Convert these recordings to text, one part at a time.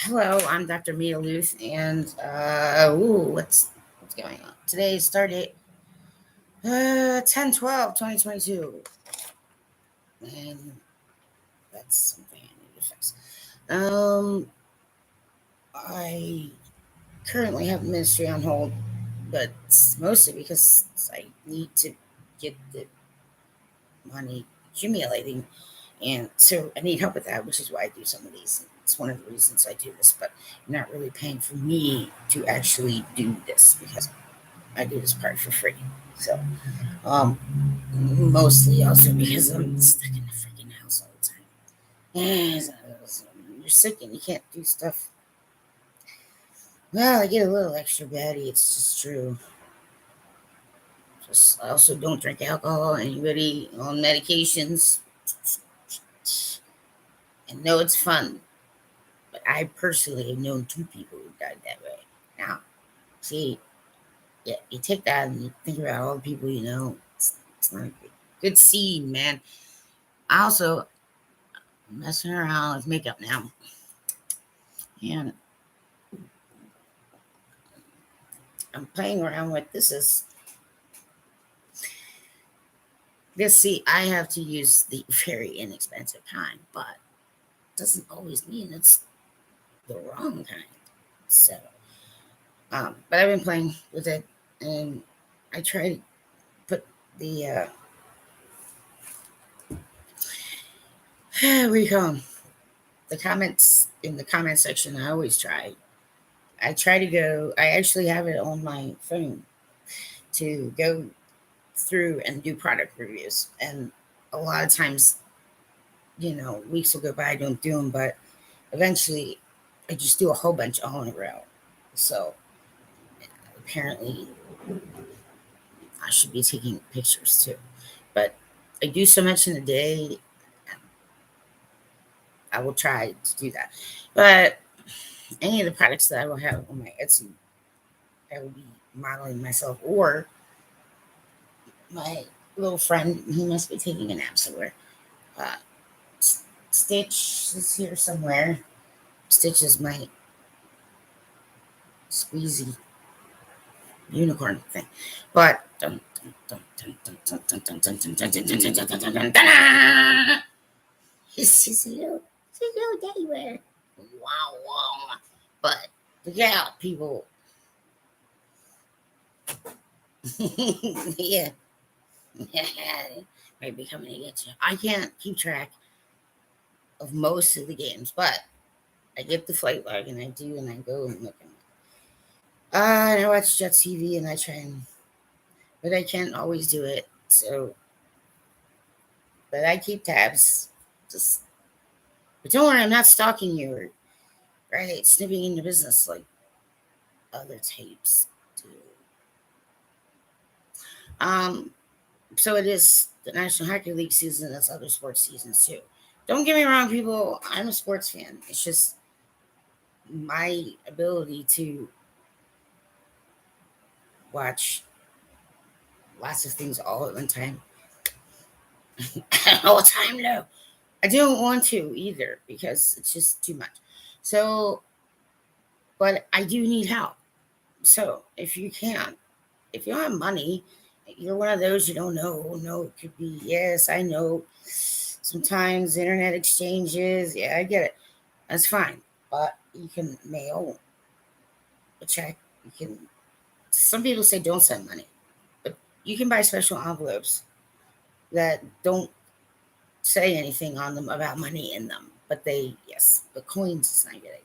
Hello, I'm Dr. Mia Luth, and what's going on? Today's start date 10/12/2022, and that's something I need to fix. Um, I currently have ministry on hold, but it's mostly because I need to get the money accumulating, and so I need help with that, which is why I do some of these. It's one of the reasons I do this, but you're not really paying for me to actually do this because I do this part for free. So, um, mostly also because I'm stuck in the freaking house all the time. And you're sick and you can't do stuff. Well, I get a little extra batty. It's just true. Just I also don't drink alcohol. Anybody on medications? I know it's fun, but I personally have known two people who died that way. Now, see, yeah, you take that and you think about all the people you know. It's not a good scene, man. I also messing around with makeup now, and I'm playing around with this. Is this? See, I have to use the very inexpensive kind, but it doesn't always mean it's the wrong kind. So, but I've been playing with it, and I try to put the what do you call 'em? The comments in the comment section. I always try. I try to go. I actually have it on my phone to go through and do product reviews, and a lot of times, weeks will go by, I don't do them, but eventually I just do a whole bunch all in a row. So apparently I should be taking pictures too. But I do so much in a day, I will try to do that. But any of the products that I will have on my Etsy, I will be modeling myself or my little friend, he must be taking a nap somewhere. Uh, Stitch is here somewhere. Stitch is my squeezy unicorn thing. But it's a little teddy bear. Wow, wow. But yeah, people. Yeah, yeah, might be coming to get you. I can't keep track of most of the games, but I get the flight log and I do, and I go and look at it. And I watch Jet TV and I try and, but I can't always do it. So, but I keep tabs. Just, but don't worry, I'm not stalking you or right snipping into business like other tapes do. Um, so it is the National Hockey League season. That's other sports seasons too. Don't get me wrong, people. I'm a sports fan. It's just my ability to watch lots of things all at one time. All time, no. I don't want to either because it's just too much. So, but I do need help. So, if you can, if you don't have money, you're one of those you don't know. No, it could be, yes, I know. Sometimes internet exchanges, yeah, I get it. That's fine. But you can mail a check. You can, some people say don't send money, but you can buy special envelopes that don't say anything on them about money in them. But they, yes, but coins is not a good idea.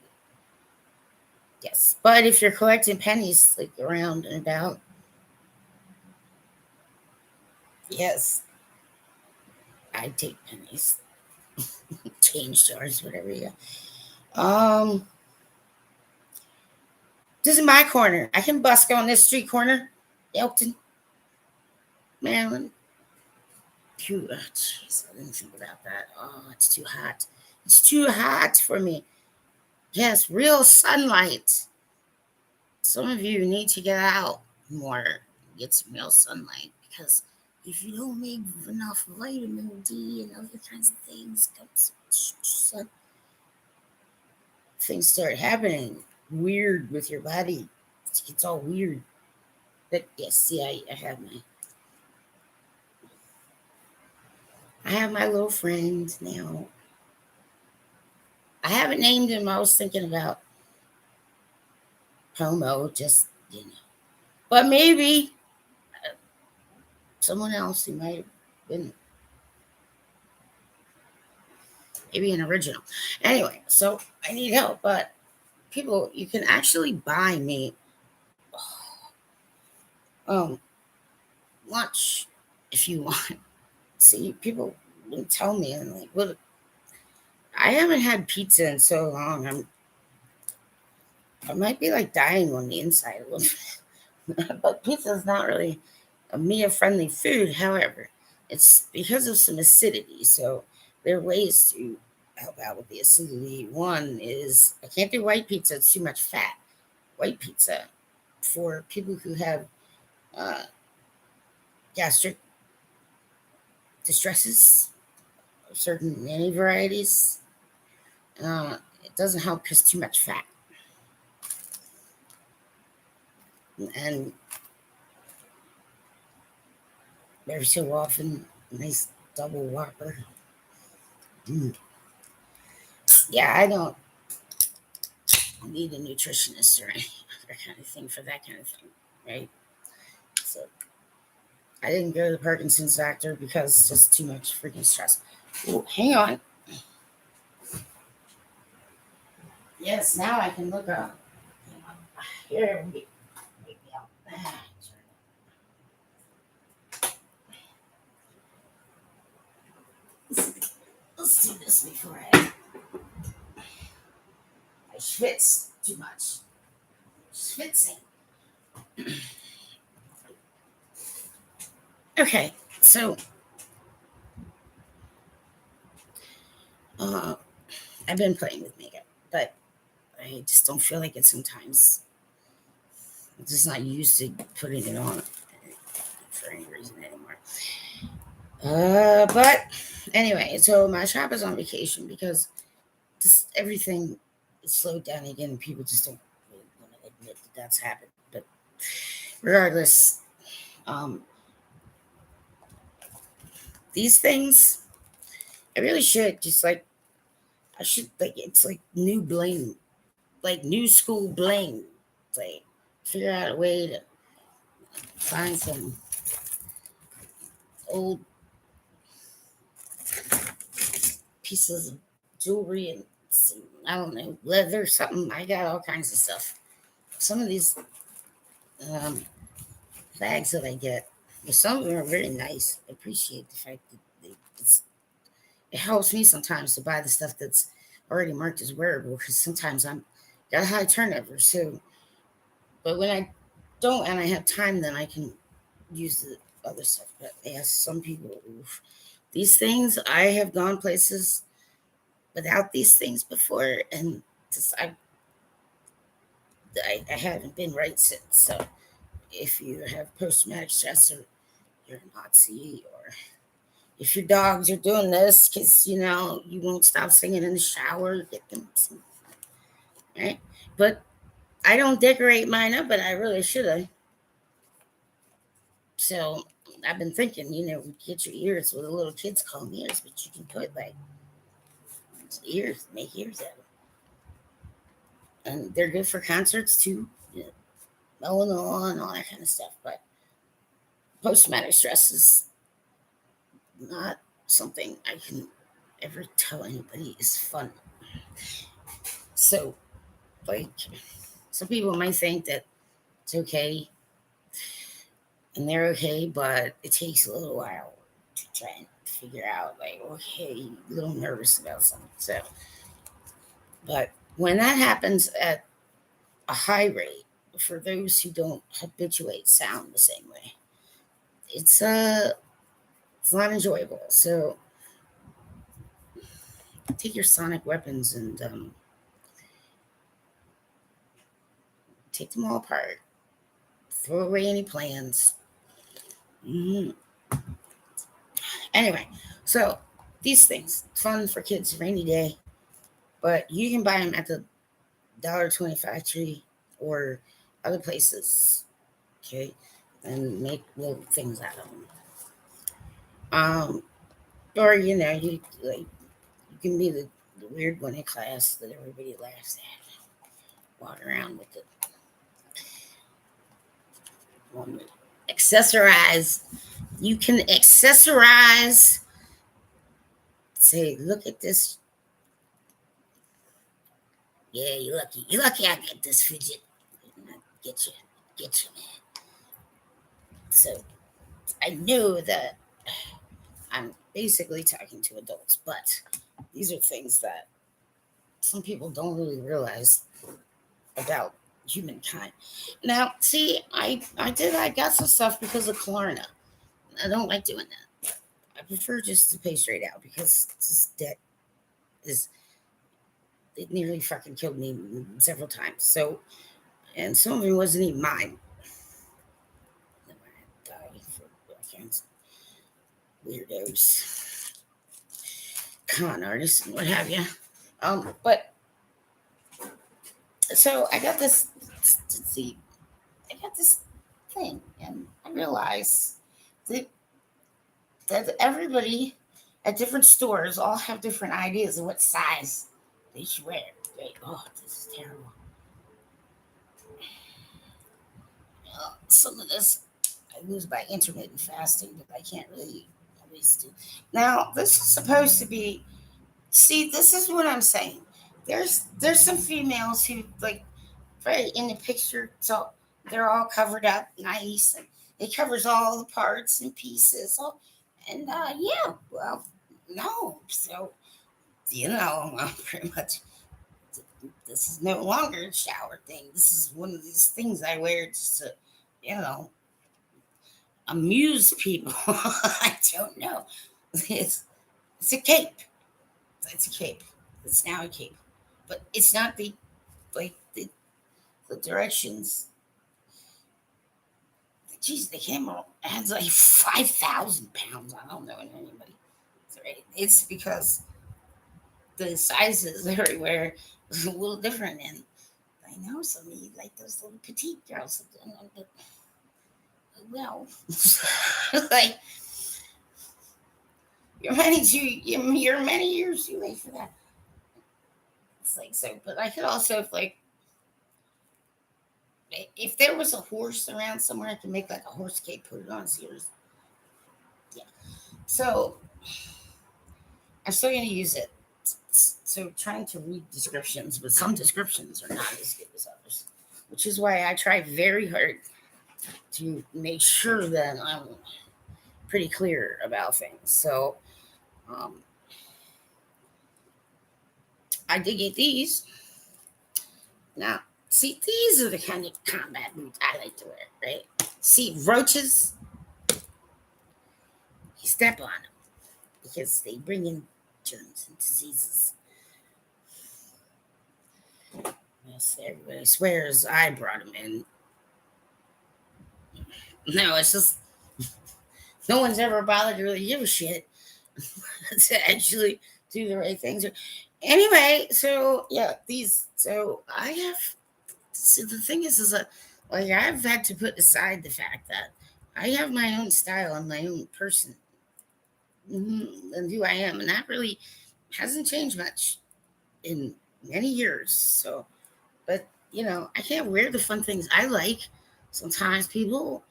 Yes. But if you're collecting pennies like around and about, yes, I take pennies, change jars, whatever you got. This is my corner. I can busk on this street corner, Elkton, Maryland. Phew, oh, jeez, I didn't think about that. Oh, it's too hot. It's too hot for me. Yes, real sunlight. Some of you need to get out more, get some real sunlight because if you don't make enough vitamin D and other kinds of things, sun, things start happening weird with your body. It's all weird. But yes, see, I have my little friend now. I haven't named him. I was thinking about Homo, just but maybe someone else who might have been maybe an original. Anyway, so I need help, but people, you can actually buy me um lunch if you want. See, people will tell me, and like, well, I haven't had pizza in so long. I might be like dying on the inside a little bit. But pizza is not really a Mia-friendly food. However, it's because of some acidity. So there are ways to help out with the acidity. One is I can't do white pizza; it's too much fat. White pizza for people who have uh, gastric distresses, certain many varieties. It doesn't help because too much fat. And every so often, a nice double whopper. Mm. Yeah, I don't need a nutritionist or any other kind of thing for that kind of thing, right? So I didn't go to the Parkinson's doctor because it's just too much freaking stress. Ooh, hang on. Yes, now I can look up. Here we go. Let's do this before I schwitz too much. Schwitzing. Okay, so uh, I've been playing with makeup, but I just don't feel like it sometimes. I'm just not used to putting it on for any reason anymore. But anyway, so my shop is on vacation because just everything is slowed down again, and people just don't really want to admit that that's happened. But regardless, um, these things I really should just like I should like it's like new bling, like new school bling. It's like figure out a way to find some old pieces of jewelry and some, I don't know, leather, something. I got all kinds of stuff. Some of these um, bags that I get, some of them are very nice. I appreciate the fact that it helps me sometimes to buy the stuff that's already marked as wearable because sometimes I'm got a high turnover. So, but when I don't and I have time, then I can use the other stuff. But yes, some people, oof. These things, I have gone places without these things before, and just I haven't been right since. So if you have post traumatic stress or you're a Nazi or if your dogs are doing this because you won't stop singing in the shower, get them some, right? But I don't decorate mine up, but I really should have. So I've been thinking, get your ears. What the little kids call them ears, but you can put like ears, make ears out of them, and they're good for concerts too. Mowing the lawn, all that kind of stuff. But post traumatic stress is not something I can ever tell anybody is fun. So, like, some people might think that it's okay and they're okay, but it takes a little while to try and figure out, like, okay, a little nervous about something. So, but when that happens at a high rate, for those who don't habituate sound the same way, it's it's not enjoyable. So take your sonic weapons and take them all apart. Throw away any plans. Mm. Anyway, so these things, fun for kids, rainy day, but you can buy them at the $1.25 tree or other places, okay, and make little things out of them. Or you like you can be the weird one in class that everybody laughs at. Walk around with it. Accessorize. You can accessorize. Say, look at this. Yeah, you're lucky. You're lucky I get this fidget. Get you, get you, man. So I know that I'm basically talking to adults, but these are things that some people don't really realize about humankind. Now, see, I got some stuff because of Klarna. I don't like doing that. I prefer just to pay straight out because this debt is it nearly fucking killed me several times. So, and some of it wasn't even mine. I died for all kinds of weirdos, con artists, and what have you. But so I got this. Let's see, I got this thing, and I realized that everybody at different stores all have different ideas of what size they should wear. Right? Oh, this is terrible. Some of this I lose by intermittent fasting, but I can't really always do. Now, this is supposed to be. See, this is what I'm saying. There's some females who like right in the picture, so they're all covered up nice, and it covers all the parts and pieces. All, and yeah, well, no, so pretty much this is no longer a shower thing. This is one of these things I wear just to, you know, amuse people. I don't know. It's it's a cape. It's a cape. It's now a cape, but it's not the like the directions. Geez, the camera adds like 5,000 pounds. I don't know anybody. It's because the sizes everywhere is a little different, and I know some of you like those little petite girls. But, well, like you're many years too late for that. It's like so, but I could also if there was a horse around somewhere, I could make like a horse cape, put it on series. Yeah. So I'm still gonna use it. So trying to read descriptions, but some descriptions are not as good as others, which is why I try very hard to make sure that I'm pretty clear about things. So um, I did get these. Now, see, these are the kind of combat boots I like to wear, right? See, roaches, you step on them because they bring in germs and diseases. Yes, everybody swears I brought them in. No, it's just no one's ever bothered to really give a shit to actually do the right things. Anyway, so yeah, these. So I have. So the thing is that like I've had to put aside the fact that I have my own style and my own person and who I am, and that really hasn't changed much in many years. So, but I can't wear the fun things I like. Sometimes people,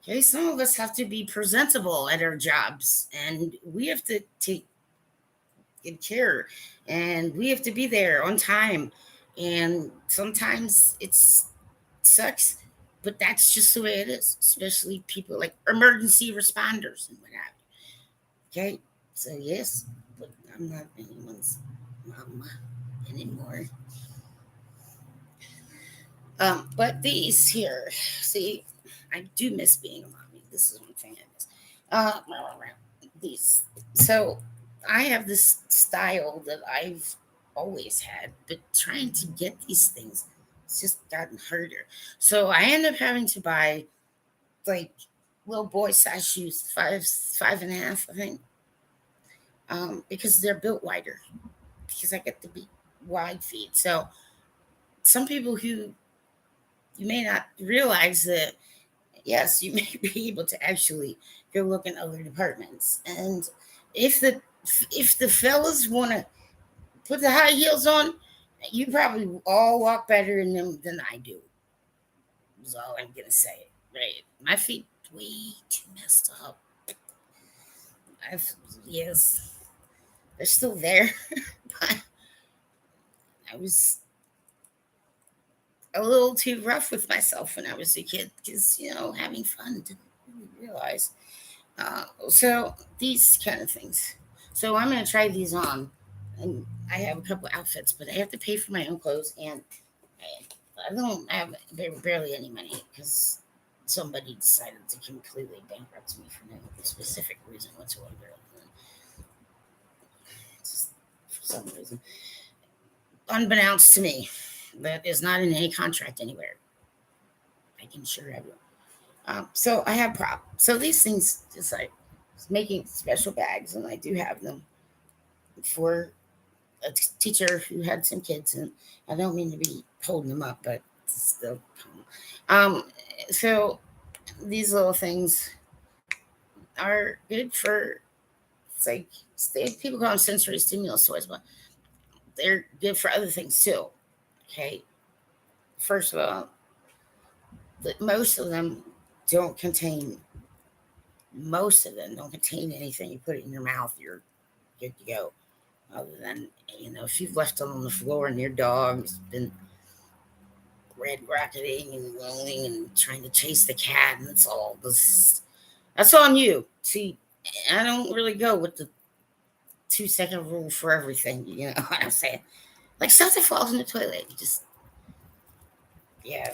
okay, some of us have to be presentable at our jobs, and we have to take good care, and we have to be there on time. And sometimes it's sucks, but that's just the way it is. Especially people like emergency responders and what have you. Okay, so yes, but I'm not anyone's mama anymore. But these here, see, I do miss being a mommy. This is one thing I miss. Uh, these. So I have this style that I've always had, but trying to get these things, it's just gotten harder. So I end up having to buy like little boy size shoes, 5.5, I think, because they're built wider. Because I get the big wide feet. So some people who you may not realize that, yes, you may be able to actually go look in other departments. And if the if the fellas want to put the high heels on, you probably all walk better in them than I do. Is all I'm gonna say. Right, my feet way too messed up. I've yes, they're still there, but I was a little too rough with myself when I was a kid because having fun didn't really realize. So these kind of things. So I'm gonna try these on, and I have a couple outfits, but I have to pay for my own clothes, and I don't have barely any money because somebody decided to completely bankrupt me for no specific reason whatsoever. Just for some reason, unbeknownst to me, that is not in any contract anywhere. I can assure everyone. So I have prop. So these things, just like making special bags, and I do have them for a teacher who had some kids, and I don't mean to be holding them up, but still. Um, so these little things are good for, it's like people call them sensory stimulus toys, but they're good for other things too. Okay, first of all, most of them don't contain most of them don't contain anything. You put it in your mouth, you're good to go. Other than if you've left them on the floor and your dog's been red rocketing and rolling and trying to chase the cat, and it's all this. That's on you. See, I don't really go with the 2-second rule for everything. You know what I'm saying? Like stuff that falls in the toilet, you just yeah.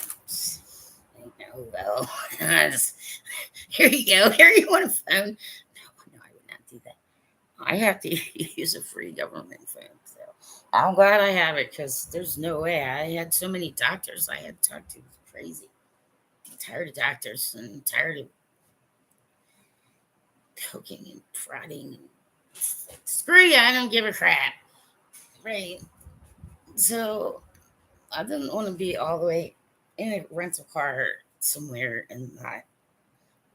Well, here you go. Here you want a phone? No, I would not do that. I have to use a free government phone. So I'm glad I have it because there's no way. I had so many doctors I had to talk to. It's crazy. I'm tired of doctors and tired of poking and prodding. Like, screw you, I don't give a crap. Right. So I didn't want to be all the way in a rental car somewhere and not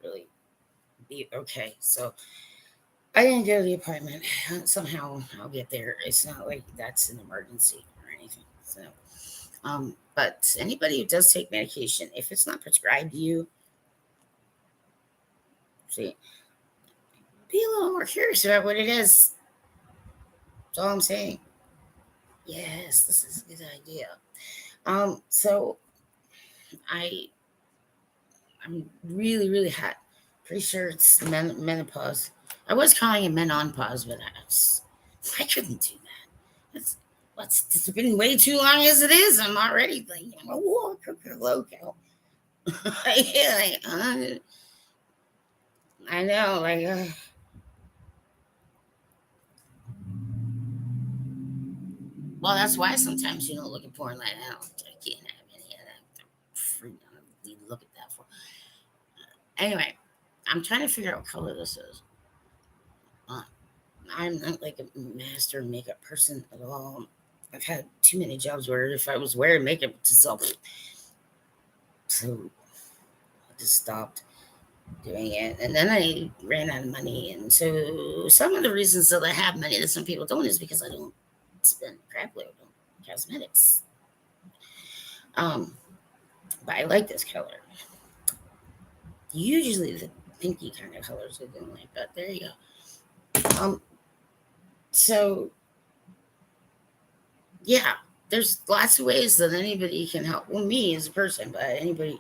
really be okay. So I didn't go to the appointment. Somehow I'll get there. It's not like that's an emergency or anything. So, but anybody who does take medication, if it's not prescribed to you, see, be a little more curious about what it is. That's all I'm saying. Yes, this is a good idea. So I I'm really really hot. Pretty sure it's menopause. I was calling it men on pause, but I couldn't do that. It's been way too long as it is. I'm already like, whoa, loco. Yeah, I know, well, that's why sometimes you don't look at porn like that. I can't have any of that fruit. I don't need to look at that for. Anyway, I'm trying to figure out what color this is. Uh, I'm not like a master makeup person at all. I've had too many jobs where if I was wearing makeup, just all so I just stopped doing it. And then I ran out of money. And so some of the reasons that I have money that some people don't is because I don't spend crap load on cosmetics. Um, but I like this color. Usually the pinky kind of colors I don't like, but there you go. So yeah, there's lots of ways that anybody can help. Well, me as a person, but anybody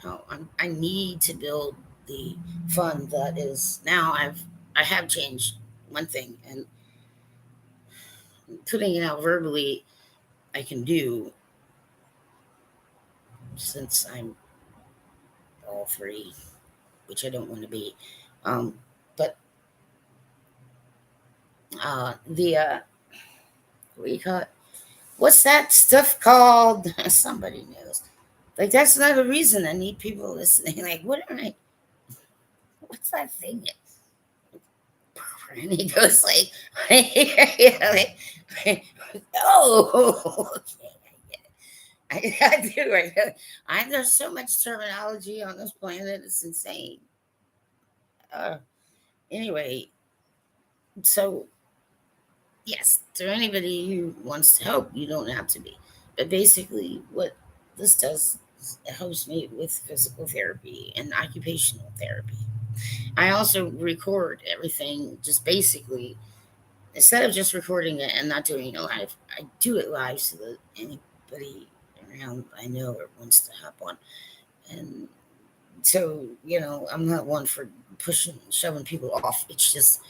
help. I need to build the fund that is now. I have changed one thing, and putting it out verbally, I can do since I'm all three, which I don't want to be. But the what do you call it? What's that stuff called? Somebody knows. Like that's another reason I need people listening. Like, what am I? What's that thing? And he goes like, yeah, like oh, okay, I get it. I do. There's so much terminology on this planet. It's insane. Uh, anyway, so yes, to anybody who wants to help, you don't have to be. But basically, what this does is it helps me with physical therapy and occupational therapy. I also record everything just basically, instead of just recording it and not doing it live, I do it live so that anybody around I know or wants to hop on. And so, I'm not one for pushing, shoving people off. It's just,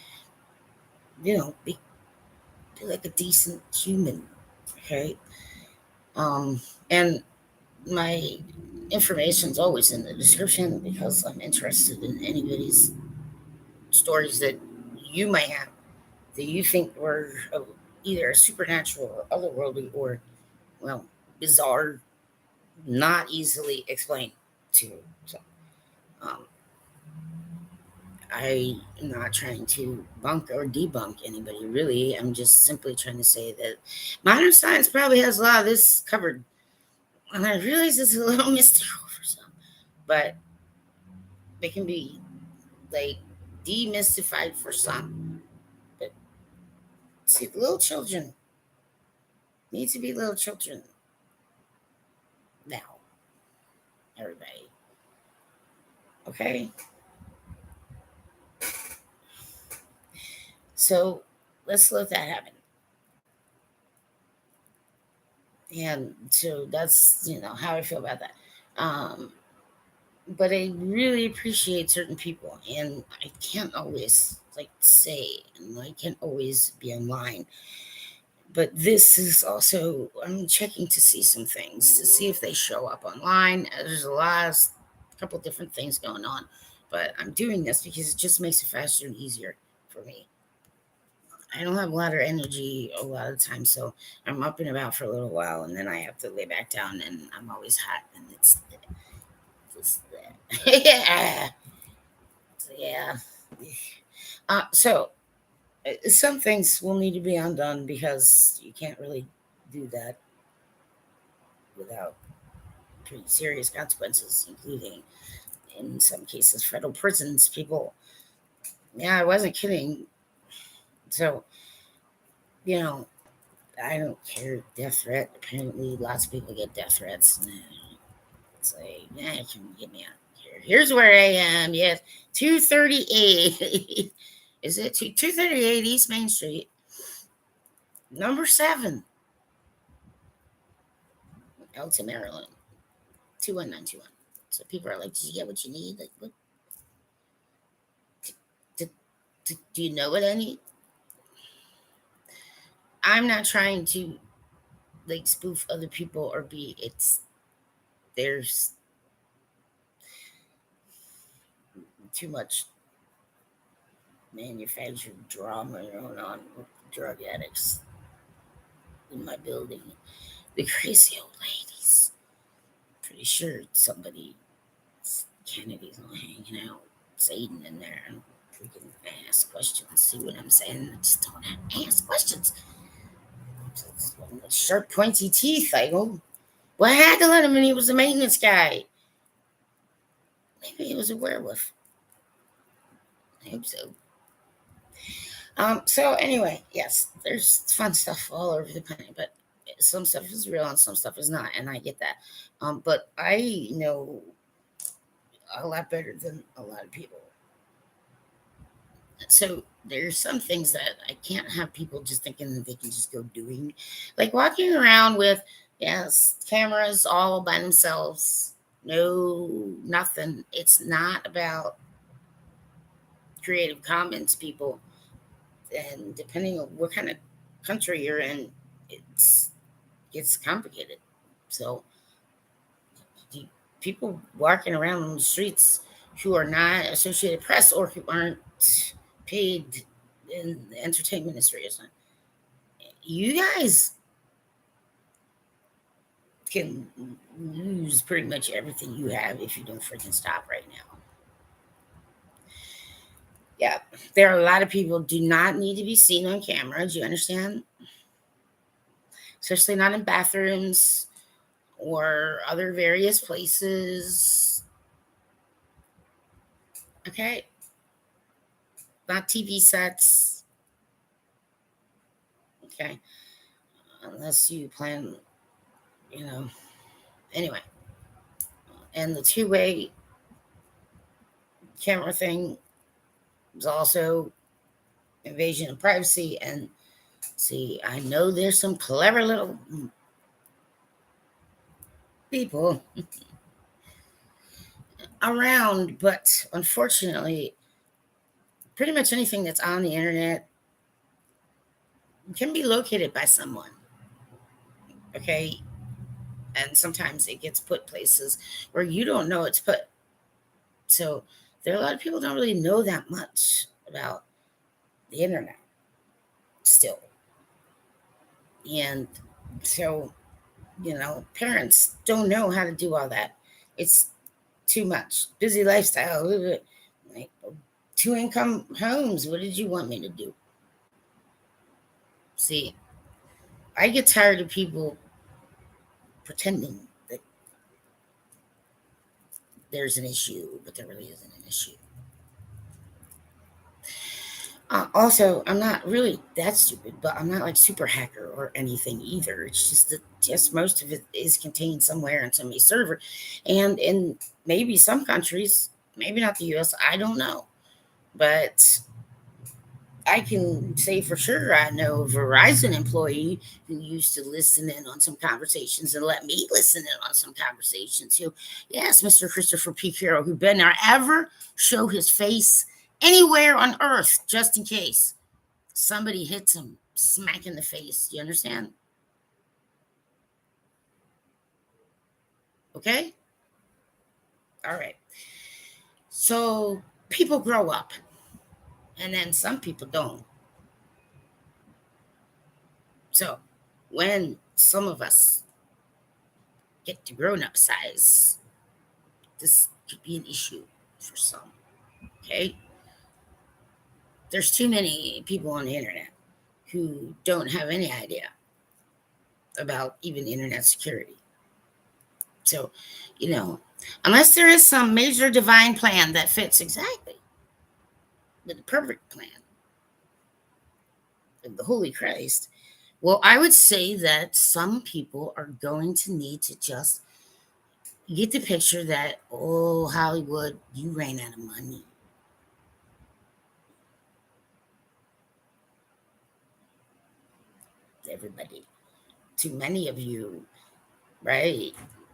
be like a decent human, okay? And my information's always in the description because I'm interested in anybody's stories that you might have that you think were either supernatural or otherworldly or, well, bizarre, not easily explained to. So, um, I'm not trying to bunk or debunk anybody, really. I'm just simply trying to say that modern science probably has a lot of this covered. And I realize it's a little mystical for some, but it can be like demystified for some. But see, little children need to be little children now, everybody. Okay? So let's let that happen. And so that's, how I feel about that. Um, but I really appreciate certain people, and I can't always like say, and I can't always be online. But this is also, I'm checking to see some things to see if they show up online. There's a couple different things going on, but I'm doing this because it just makes it faster and easier for me. I don't have a lot of energy a lot of the time, so I'm up and about for a little while, and then I have to lay back down, and I'm always hot, and it's just yeah, yeah. So some things will need to be undone because you can't really do that without pretty serious consequences, including in some cases federal prisons. People, yeah, I wasn't kidding. So you know, I don't care. Death threat. Apparently, lots of people get death threats. It's like, yeah, can you get me out here? Here's where I am. Yes, 238. Is it 238 East Main Street, number 7, Elton, Maryland, 21921. So people are like, "Did you get what you need? Like, what? Do you know what I need?" I'm not trying to like spoof other people or be. There's too much manufactured drama going on with drug addicts in my building. The crazy old ladies. Pretty sure somebody, Kennedy's all hanging out, Satan in there, and freaking ask questions. See what I'm saying? Just don't ask questions. Sharp, pointy teeth. I go, well, I had to let him in. He was a maintenance guy. Maybe he was a werewolf. I hope so. So anyway, yes, there's fun stuff all over the planet, but some stuff is real and some stuff is not, and I get that. But I know a lot better than a lot of people. So there's some things that I can't have people just thinking that they can just go doing, like walking around with cameras all by themselves. No, nothing. It's not about Creative Commons, people. And depending on what kind of country you're in, it's gets complicated. So people walking around on the streets who are not Associated Press or who aren't paid in the entertainment industry or something, you guys can lose pretty much everything you have if you don't freaking stop right now. Yeah, there are a lot of people do not need to be seen on camera. Do you understand? Especially not in bathrooms or other various places. Okay? Not TV sets. Okay? Unless you plan, you know. Anyway. And the two-way camera thing is also invasion of privacy. And see, I know there's some clever little people around, but unfortunately, pretty much anything that's on the internet can be located by someone. Okay? And sometimes it gets put places where you don't know it's put. So there are a lot of people don't really know that much about the internet still. And so, parents don't know how to do all that. It's too much. Busy lifestyle. Like, two income homes. What did you want me to do? See, I get tired of people pretending that there's an issue, but there really isn't an issue. Also, I'm not really that stupid, but I'm not like super hacker or anything either. It's just that just most of it is contained somewhere in somebody's server, and in maybe some countries, maybe not the U.S. I don't know, but I can say for sure I know a Verizon employee who used to listen in on some conversations and let me listen in on some conversations. Who, yes, Mr. Christopher P. Carroll, who better not ever show his face anywhere on earth, just in case somebody hits him smack in the face. You understand? Okay? All right. So people grow up, and then some people don't. So when some of us get to grown up size, this could be an issue for some. Okay? There's too many people on the internet who don't have any idea about even internet security. So, unless there is some major divine plan that fits exactly with the perfect plan of the Holy Christ, well, I would say that some people are going to need to just get the picture that, oh, Hollywood, you ran out of money. Everybody, too many of you, right?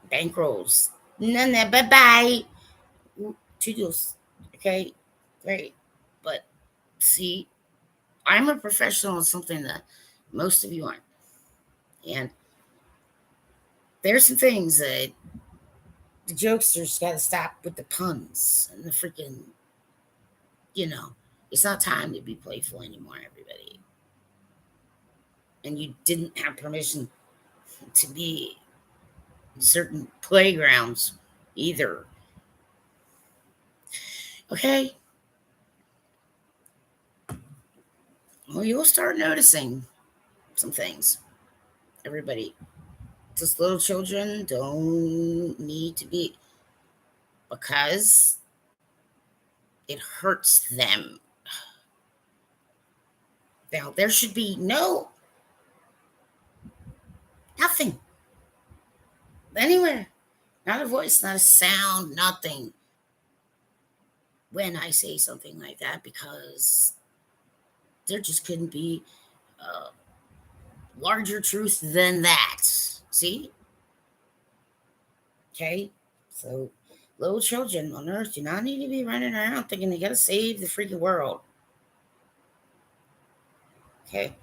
Bankrolls. No, no, bye bye. Toodles. Okay, great. But see, I'm a professional in something that most of you aren't. And there's some things that the jokesters got to stop with the puns and the freaking, you know, it's not time to be playful anymore, everybody. And you didn't have permission to be in certain playgrounds either. Okay? Well, you'll start noticing some things. Everybody, just little children don't need to be, because it hurts them. Now, there should be nothing anywhere, not a voice, not a sound, nothing when I say something like that, because there just couldn't be a larger truth than that. See? Okay? So, little children on earth do not need to be running around thinking they got to save the freaking world. Okay?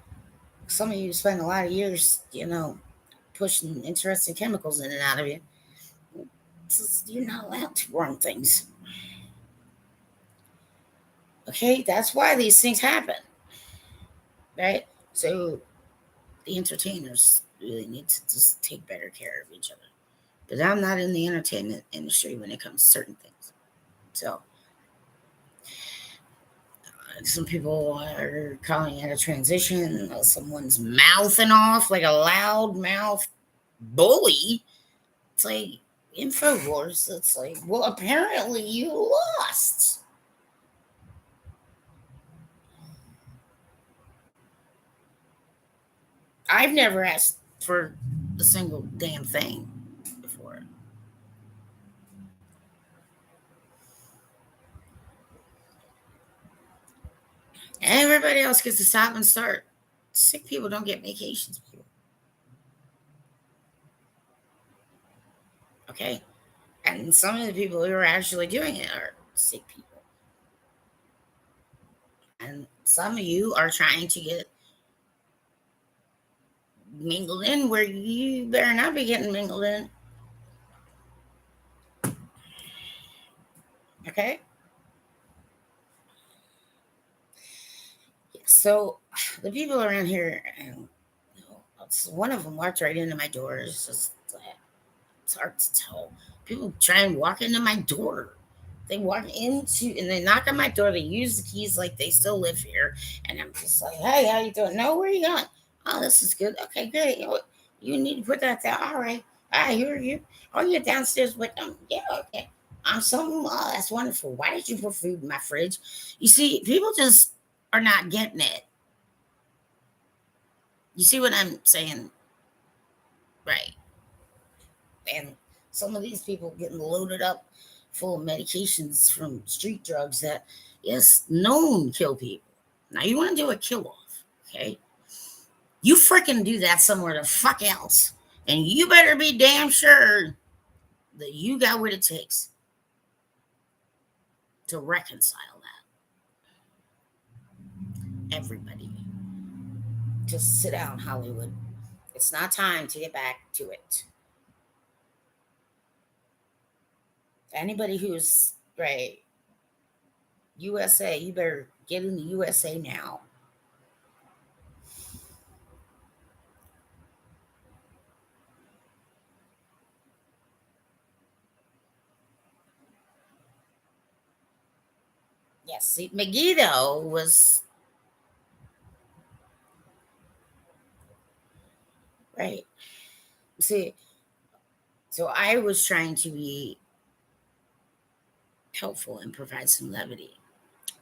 Some of you spend a lot of years, pushing interesting chemicals in and out of you. You're not allowed to run things. Okay? That's why these things happen. Right? So, the entertainers really need to just take better care of each other. But I'm not in the entertainment industry when it comes to certain things. So, some people are calling it a transition. Someone's mouthing off like a loud mouth bully. It's like InfoWars. It's like, well, apparently you lost. I've never asked for a single damn thing before. Everybody else gets to stop and start. Sick people don't get vacations, people. Okay? And some of the people who are actually doing it are sick people. And some of you are trying to get mingled in where you better not be getting mingled in. Okay? So the people around here, and one of them walked right into my door. It's hard to tell. People try and walk into my door. They walk into and they knock on my door. They use the keys like they still live here, and I'm just like, "Hey, how you doing? No, where are you going? Oh, this is good. Okay, great. You need to put that down. All right. I hear you. Oh, you're downstairs with them. Yeah, okay. I'm something. Oh, that's wonderful. Why did you put food in my fridge? You see, people just are not getting it. You see what I'm saying? Right. And some of these people getting loaded up full of medications from street drugs that, yes, known kill people. Now you want to do a kill off, okay? You freaking do that somewhere the fuck else. And you better be damn sure that you got what it takes to reconcile that. Everybody. Just sit down, Hollywood. It's not time to get back to it. Anybody who's right, USA, you better get in the USA now. Yes, see, Megiddo was right. See, so I was trying to be helpful and provide some levity,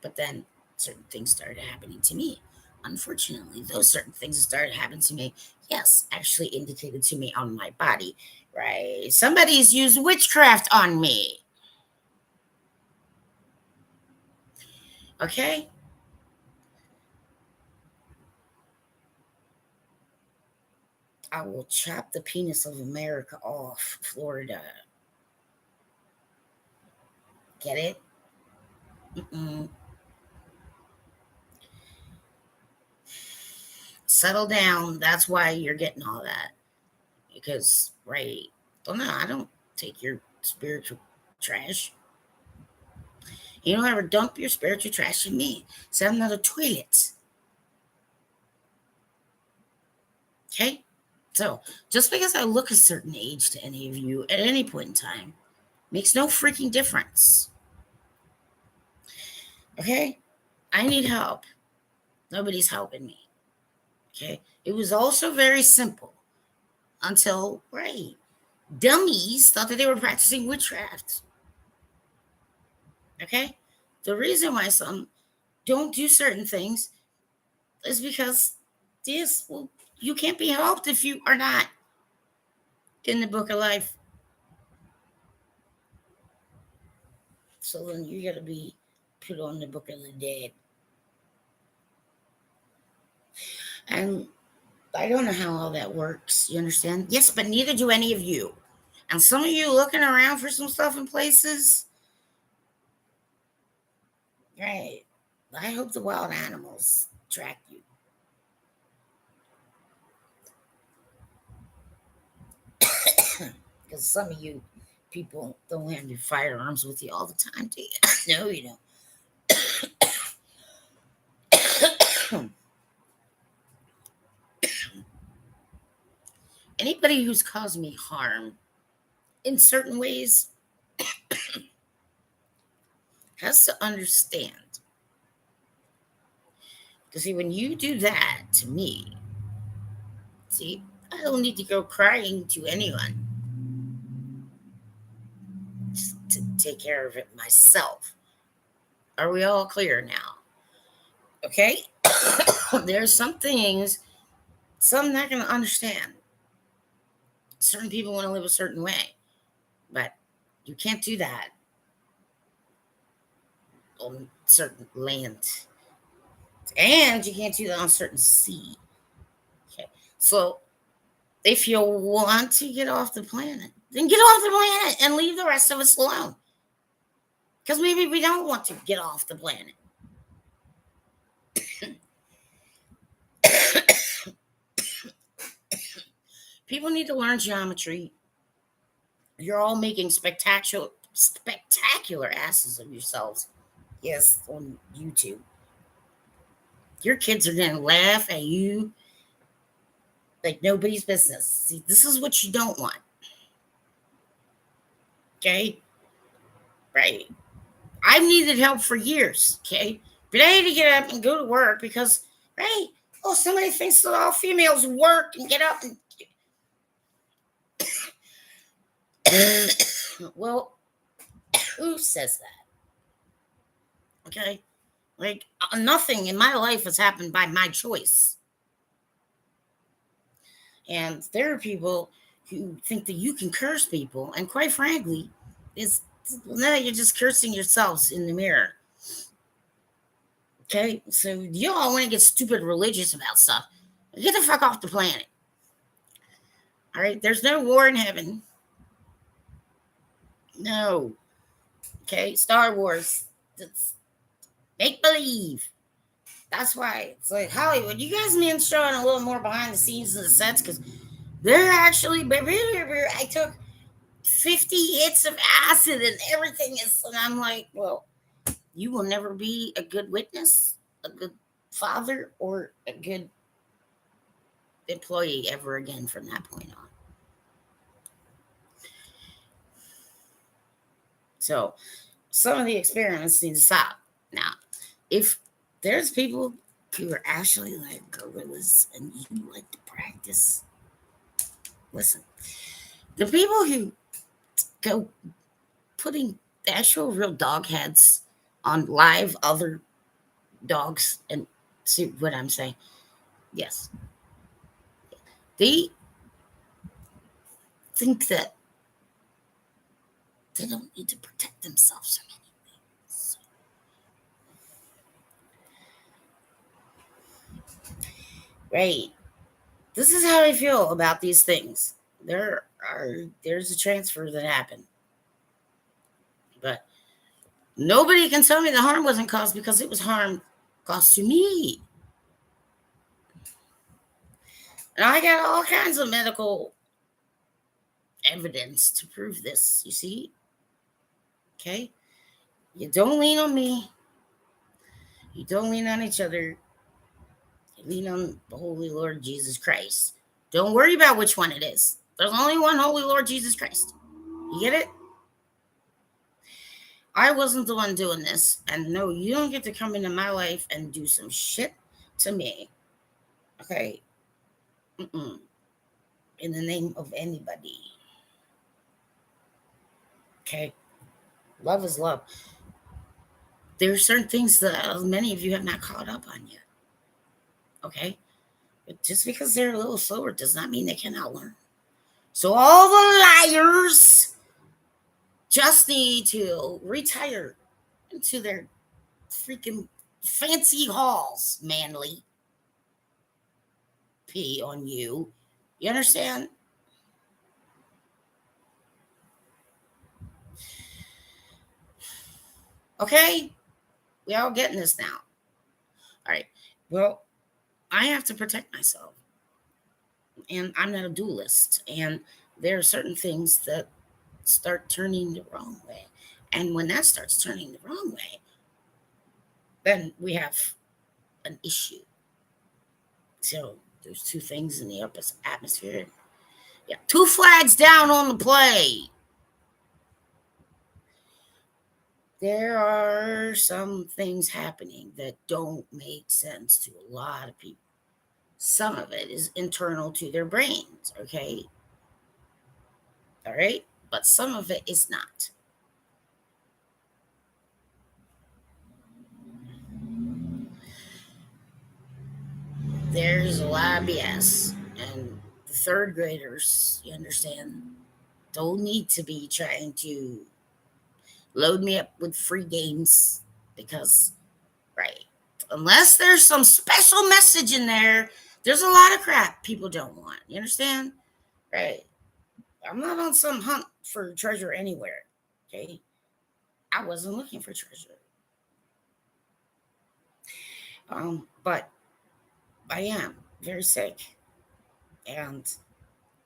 but then certain things started happening to me. Unfortunately, those certain things that started happening to me, yes, actually indicated to me on my body, right? Somebody's used witchcraft on me. Okay? I will chop the penis of America off, Florida. Get it? Mm-mm. Settle down. That's why you're getting all that. Because, right. Well, no, I don't take your spiritual trash. You don't ever dump your spiritual trash in me. Send another toilet. Okay? So, just because I look a certain age to any of you at any point in time makes no freaking difference. Okay? I need help. Nobody's helping me. Okay? It was also very simple until, right, dummies thought that they were practicing witchcraft. Okay? The reason why some don't do certain things is because this, well, you can't be helped if you are not in the book of life. So then you got to be put on the book of the dead. And I don't know how all that works. You understand? Yes, but neither do any of you. And some of you looking around for some stuff in places. Right. I hope the wild animals track you. Because some of you people don't have your firearms with you all the time, do you? No, you don't. Anybody who's caused me harm in certain ways has to understand. Because see, when you do that to me, see, I don't need to go crying to anyone. to take care of it myself. Are we all clear now? Okay? There's some things some not going to understand. Certain people want to live a certain way, but you can't do that on certain land. And you can't do that on certain sea. Okay. So if you want to get off the planet, then get off the planet and leave the rest of us alone. Because maybe we don't want to get off the planet. People need to learn geometry. You're all making spectacular asses of yourselves. Yes, on YouTube. Your kids are going to laugh at you like nobody's business. See, this is what you don't want. Okay? Right. I've needed help for years. Okay? But I had to get up and go to work because, right? Oh, somebody thinks that all females work and get up and. Well, who says that? Okay? Like, nothing in my life has happened by my choice. And there are people who think that you can curse people. And quite frankly, no, you're just cursing yourselves in the mirror. Okay? So you all want to get stupid religious about stuff. Get the fuck off the planet. All right? There's no war in heaven. No. Okay? Star Wars. It's make believe. That's why it's like Hollywood. You guys need to show a little more behind the scenes of the sets because they're actually. I took 50 hits of acid and everything is, and I'm like, well, you will never be a good witness, a good father, or a good employee ever again from that point on. So some of the experiments need to stop. Now, if there's people who are actually like gorillas and you like to practice, listen, the people who go putting actual real dog heads on live other dogs and see what I'm saying. Yes. They think that they don't need to protect themselves from anything. So. Right. This is how I feel about these things. There's a transfer that happened. But nobody can tell me the harm wasn't caused because it was harm caused to me. And I got all kinds of medical evidence to prove this, you see? Okay? You don't lean on me. You don't lean on each other. You lean on the Holy Lord Jesus Christ. Don't worry about which one it is. There's only one Holy Lord Jesus Christ. You get it? I wasn't the one doing this. And no, you don't get to come into my life and do some shit to me. Okay? Mm-mm. In the name of anybody. Okay? Love is love. There are certain things that many of you have not caught up on yet. Okay? But just because they're a little slower does not mean they cannot learn. So all the liars just need to retire into their freaking fancy halls, Manly. Pee on you. You understand? Okay? We all getting this now. All right. Well, I have to protect myself. And I'm not a duelist. And there are certain things that start turning the wrong way. And when that starts turning the wrong way, then we have an issue. So there's two things in the upper atmosphere. Yeah, 2 flags down on the play. There are some things happening that don't make sense to a lot of people. Some of it is internal to their brains, okay? All right? But some of it is not. there's a lot of BS. And the third graders, you understand, don't need to be trying to load me up with free games because, right, unless there's some special message in there, there's a lot of crap people don't want. You understand? Right. I'm not on some hunt for treasure anywhere. Okay. I wasn't looking for treasure. But I am very sick. And,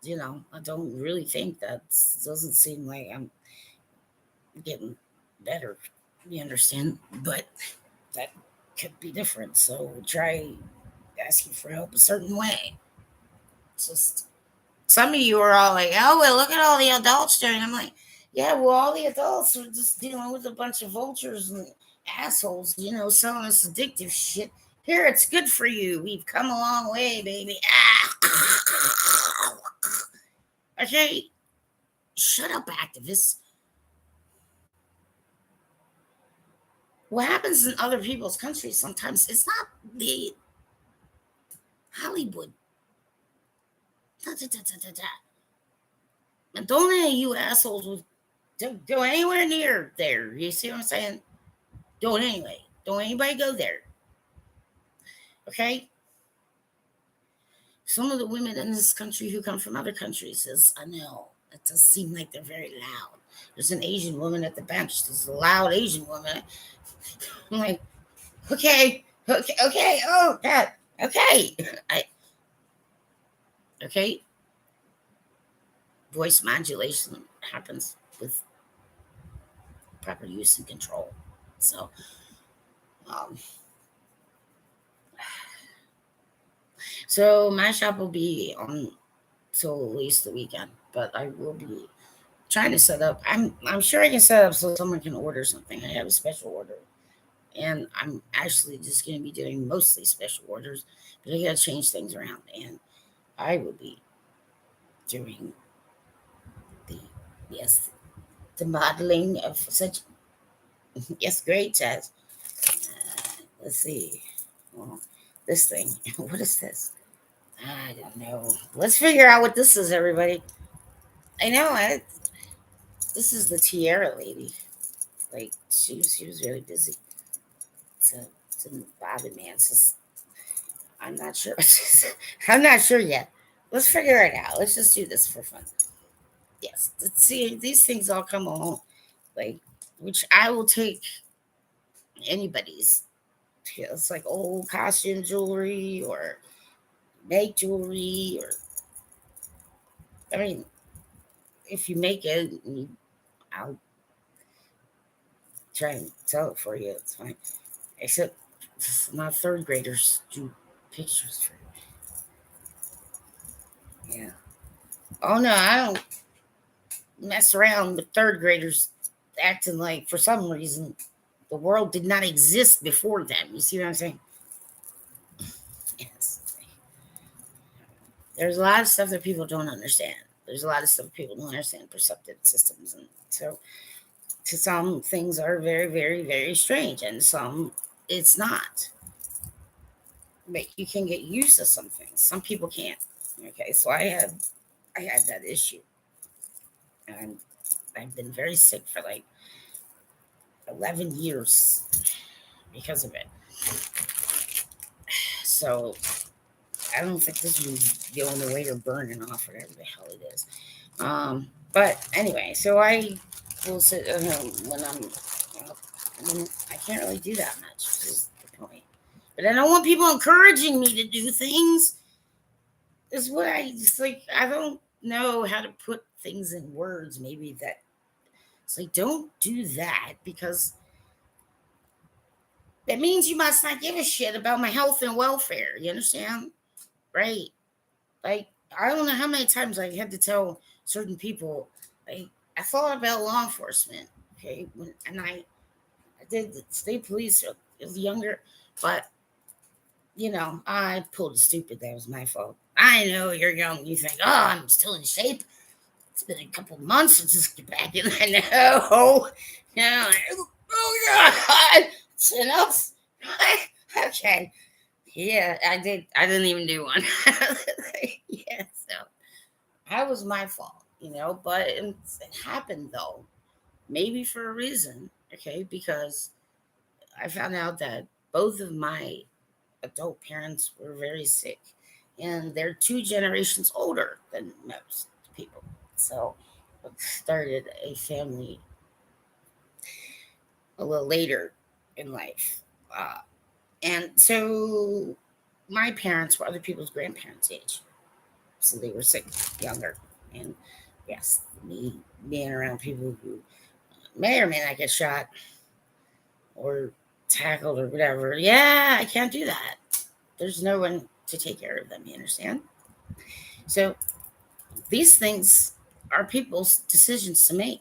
I don't really think that doesn't seem like I'm getting better. You understand? But that could be different. So try asking for help a certain way. It's just some of you are all like, oh, well, look at all the adults doing. I'm like, yeah, well, all the adults are just dealing with a bunch of vultures and assholes, selling us addictive shit. Here, it's good for you. We've come a long way, baby. Okay, shut up, activists. What happens in other people's countries sometimes, it's not the Hollywood. Da, da, da, da, da. And don't any of you assholes don't go anywhere near there. You see what I'm saying? Don't anyway. Don't anybody go there. Okay? Some of the women in this country who come from other countries says, I know, it does seem like they're very loud. There's an Asian woman at the bench. There's a loud Asian woman. I'm like, okay, oh God, okay. Okay. Voice modulation happens with proper use and control. So, so my shop will be on till at least the weekend, but I will be trying to set up. I'm sure I can set up so someone can order something. I have a special order, and I'm actually just going to be doing mostly special orders, but I got to change things around, and I will be doing the yes the modeling of such yes great jazz. Let's see. Well, this thing. What is this? I don't know. Let's figure out what this is, everybody. I know it. This is the tiara lady. Like she was really busy. So it didn't bother me. It's just I'm not sure. I'm not sure yet. Let's figure it out. Let's just do this for fun. Yes. Let's see, these things all come along. Like which I will take anybody's. It's like old costume jewelry or make jewelry or I mean if you make it, I'll try and sell it for you. It's fine. Except my third graders do pictures for you. Yeah. Oh no, I don't mess around with third graders acting like for some reason the world did not exist before them. You see what I'm saying? Yes. There's a lot of stuff that people don't understand. There's a lot of stuff people don't understand perceptive systems. And so to some things are very, very, very strange. And some it's not. But you can get used to some things. Some people can't. Okay. So I had that issue. And I've been very sick for like 11 years because of it. So I don't think this is going away or burning off, whatever the hell it is. But anyway, so I will sit at home when I can't really do that much. Is the point. But I don't want people encouraging me to do things. Is what I just like. I don't know how to put things in words. Maybe that it's like don't do that because that means you must not give a shit about my health and welfare. You understand? Right? Like, I don't know how many times I had to tell certain people, like, I thought about law enforcement, okay? And I did the state police when I was younger, but, I pulled a stupid. That was my fault. I know you're young. You think, oh, I'm still in shape. It's been a couple of months. Let's just get back in. I know. Oh, God. It's enough. Okay. Yeah, I did. I didn't even do one. Yeah, so that was my fault, but it happened though. Maybe for a reason, okay? Because I found out that both of my adult parents were very sick, and they're 2 generations older than most people. So I started a family a little later in life. And so my parents were other people's grandparents' age. So they were sick younger. And yes, me being around people who may or may not get shot or tackled or whatever. Yeah, I can't do that. There's no one to take care of them, you understand? So these things are people's decisions to make.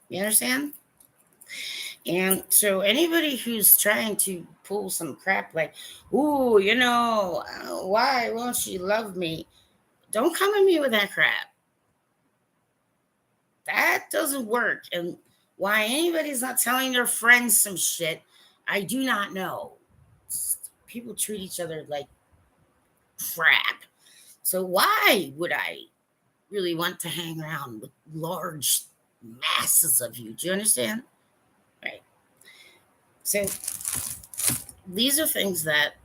You understand? And so anybody who's trying to pull some crap like, ooh, why won't she love me? Don't come at me with that crap. That doesn't work. And why anybody's not telling their friends some shit, I do not know. People treat each other like crap. So why would I really want to hang around with large masses of you? Do you understand? Right. So these are things that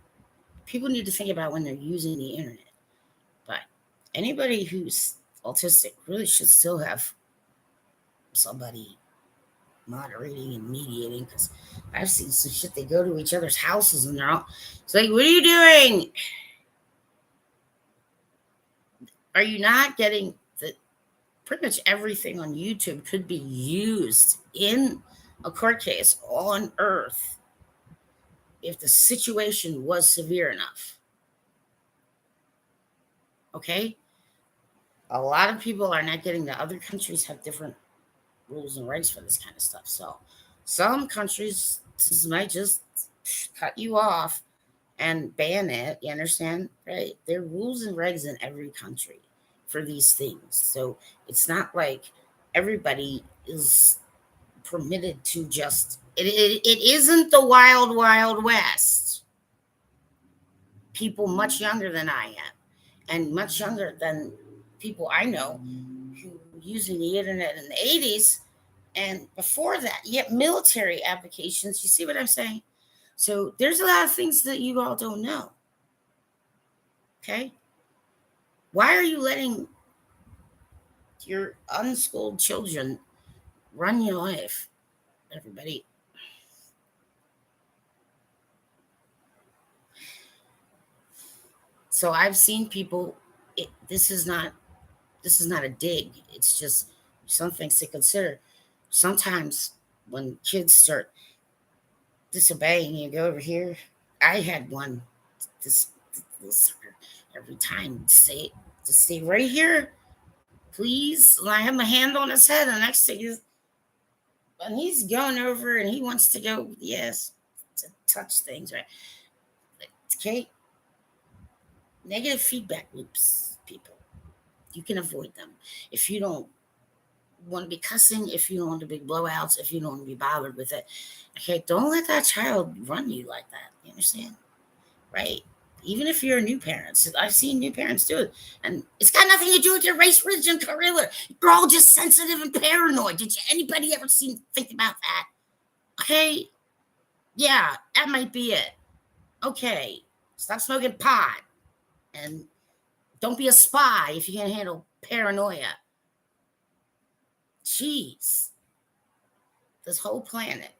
people need to think about when they're using the internet. But anybody who's autistic really should still have somebody moderating and mediating, because I've seen some shit. They go to each other's houses and they're all, it's like, what are you doing? Are you not getting that pretty much everything on YouTube could be used in a court case on earth if the situation was severe enough? Okay? A lot of people are not getting that other countries have different rules and regs for this kind of stuff. So some countries might just cut you off and ban it. You understand? Right? There are rules and regs in every country for these things. So it's not like everybody is permitted to just it isn't the wild, wild west. People much younger than I am and much younger than people I know who were using the internet in the 80s and before that, yet military applications. You see what I'm saying? So there's a lot of things that you all don't know. Okay? Why are you letting your unschooled children run your life, everybody? So I've seen people. This is not a dig. It's just some things to consider. Sometimes when kids start disobeying, you go over here. I had one. This, this every time say right here, please. And I have my hand on his head. And the next thing is, and he's going over and he wants to go. Yes, to touch things, right? Okay. Negative feedback loops, people. You can avoid them if you don't want to be cussing, if you don't want to be blowouts, if you don't want to be bothered with it. Okay, don't let that child run you like that. You understand? Right? Even if you're a new parent, I've seen new parents do it, and it's got nothing to do with your race, religion, career. You're all just sensitive and paranoid. Did you anybody ever think about that? Okay, yeah, that might be it. Okay, stop smoking pot, and don't be a spy if you can't handle paranoia. Jeez, this whole planet,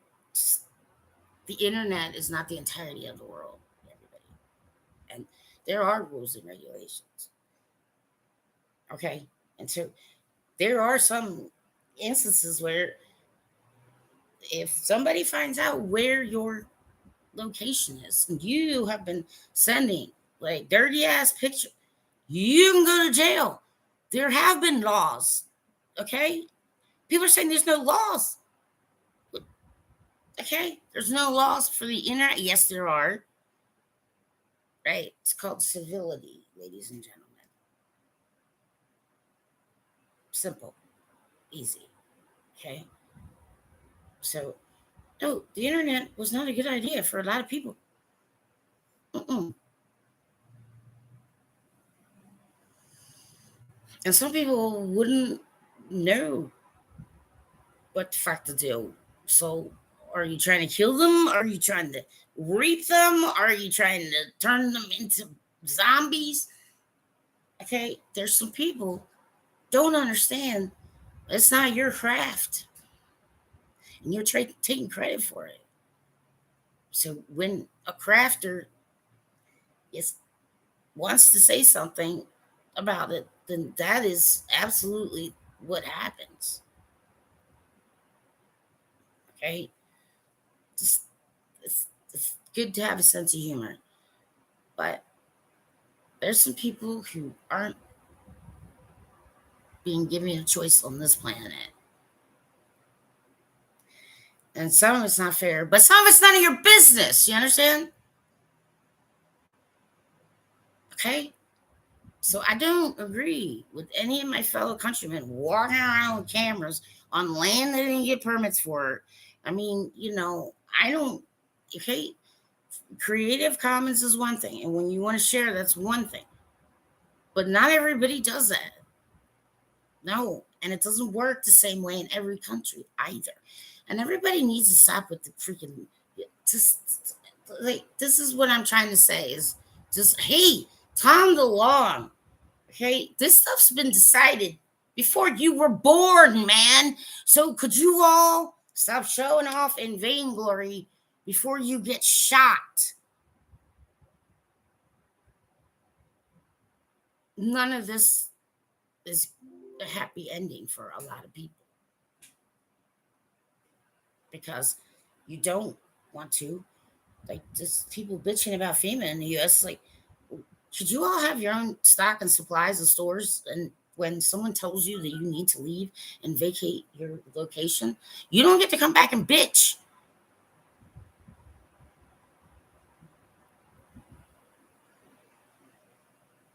the internet is not the entirety of the world, everybody. And there are rules and regulations. Okay. And so there are some instances where if somebody finds out where your location is and you have been sending like dirty ass pictures, you can go to jail. There have been laws. Okay. People are saying there's no laws. Okay. There's no laws for the internet. Yes, there are. Right. It's called civility, ladies and gentlemen. Simple, easy. Okay. So No, the internet was not a good idea for a lot of people. Mm-mm. And some people wouldn't know what the fuck to do. So, are you trying to kill them? Are you trying to rape them? Are you trying to turn them into zombies? Okay, there's some people don't understand it's not your craft, and you're taking credit for it. So when a crafter is wants to say something about it, then that is absolutely what happens. Okay, just it's good to have a sense of humor, but there's some people who aren't being given a choice on this planet, and some of it's not fair, but some of it's none of your business. You understand? Okay. So I don't agree with any of my fellow countrymen walking around with cameras on land they didn't get permits for. I mean, I don't. Okay, Creative Commons is one thing, and when you want to share, that's one thing. But not everybody does that. No, and it doesn't work the same way in every country either. And everybody needs to stop with the freaking. Just like this is what I'm trying to say is just hey, Tom DeLonge. Okay, this stuff's been decided before you were born, man. So could you all stop showing off in vainglory before you get shot? None of this is a happy ending for a lot of people because you don't want to. Like, just people bitching about FEMA in the US, like, should you all have your own stock and supplies and stores? And when someone tells you that you need to leave and vacate your location, you don't get to come back and bitch.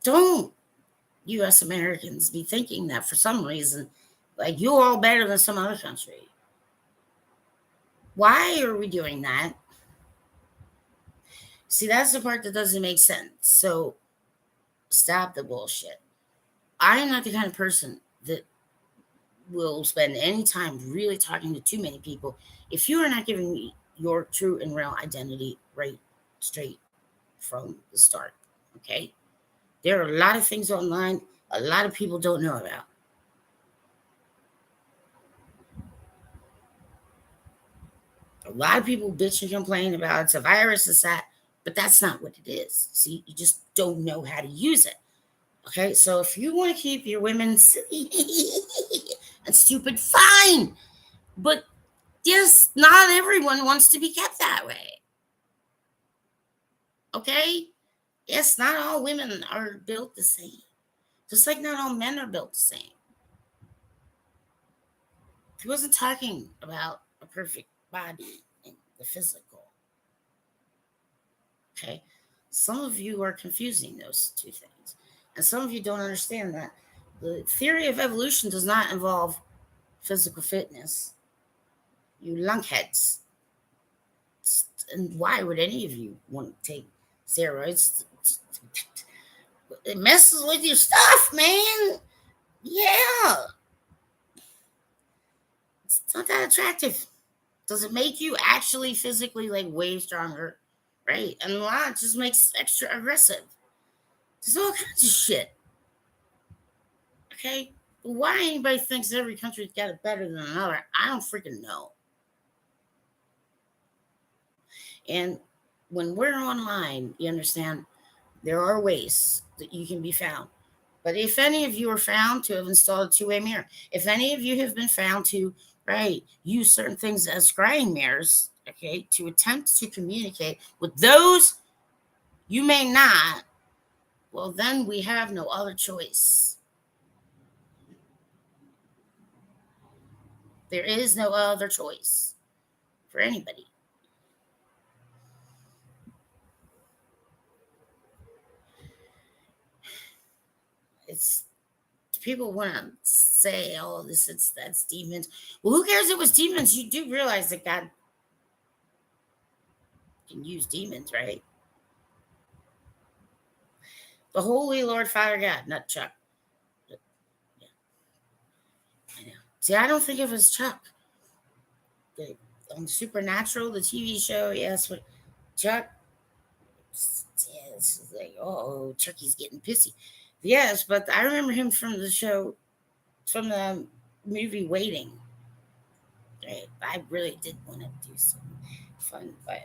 Don't US Americans be thinking that for some reason, like you're all better than some other country. Why are we doing that? See, that's the part that doesn't make sense. So stop the bullshit. I am not the kind of person that will spend any time really talking to too many people if you are not giving me your true and real identity right straight from the start. Okay? There are a lot of things online a lot of people don't know about. A lot of people bitch and complain about it's a virus, it's that, but that's not what it is. See, you just don't know how to use it. Okay, so if you want to keep your women silly and stupid, fine. But yes, not everyone wants to be kept that way. Okay? Yes, not all women are built the same. Just like not all men are built the same. He wasn't talking about a perfect body and the physical. Okay? Some of you are confusing those two things. And some of you don't understand that the theory of evolution does not involve physical fitness. You lunkheads. And why would any of you want to take steroids? It messes with your stuff, man. Yeah. It's not that attractive. Does it make you actually physically like way stronger? Right. And a lot just makes extra aggressive. There's all kinds of shit. Okay. But why anybody thinks every country's got it better than another, I don't freaking know. And when we're online, you understand, there are ways that you can be found. But if any of you are found to have installed a two-way mirror, if any of you have been found to, right, use certain things as scrying mirrors, okay, to attempt to communicate with those you may not, well, then we have no other choice. There is no other choice for anybody. It's people want to say, "Oh, this it's that's demons." Well, who cares? If it was demons. You do realize that God can use demons, right? The Holy Lord Father God, not Chuck. Yeah, I know. See, I don't think of it as Chuck. The, on Supernatural, the TV show, yes, but Chuck, yeah, it's like, oh, Chucky's getting pissy. Yes, but I remember him from the show, from the movie Waiting. Right? I really did want to do some fun, but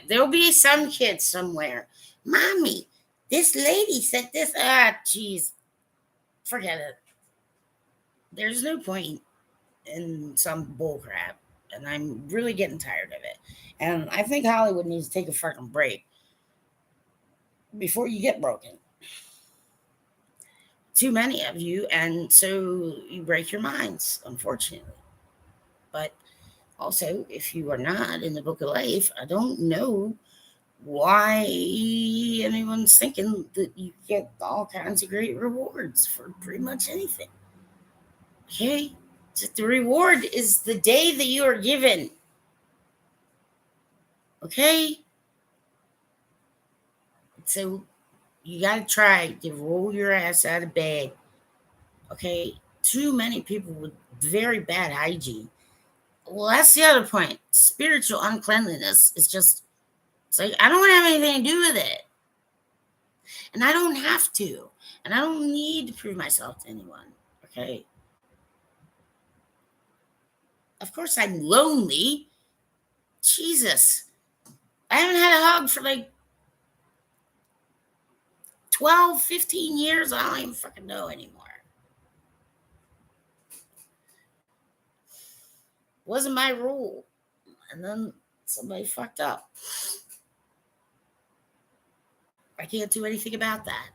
there'll be some kid somewhere. Mommy, this lady said this. Ah, jeez, forget it. There's no point in some bullcrap, and I'm really getting tired of it. And I think Hollywood needs to take a fucking break before you get broken. Too many of you, and so you break your minds, unfortunately. But also, if you are not in the book of life, I don't know why anyone's thinking that you get all kinds of great rewards for pretty much anything. Okay? Just the reward is the day that you are given. Okay? So you got to try to roll your ass out of bed. Okay? Too many people with very bad hygiene. Well, that's the other point. Spiritual uncleanliness is just, it's like, I don't have anything to do with it. And I don't have to. And I don't need to prove myself to anyone. Okay? Of course, I'm lonely. Jesus. I haven't had a hug for like 12, 15 years. I don't even fucking know anymore. Wasn't my rule. And then somebody fucked up. I can't do anything about that.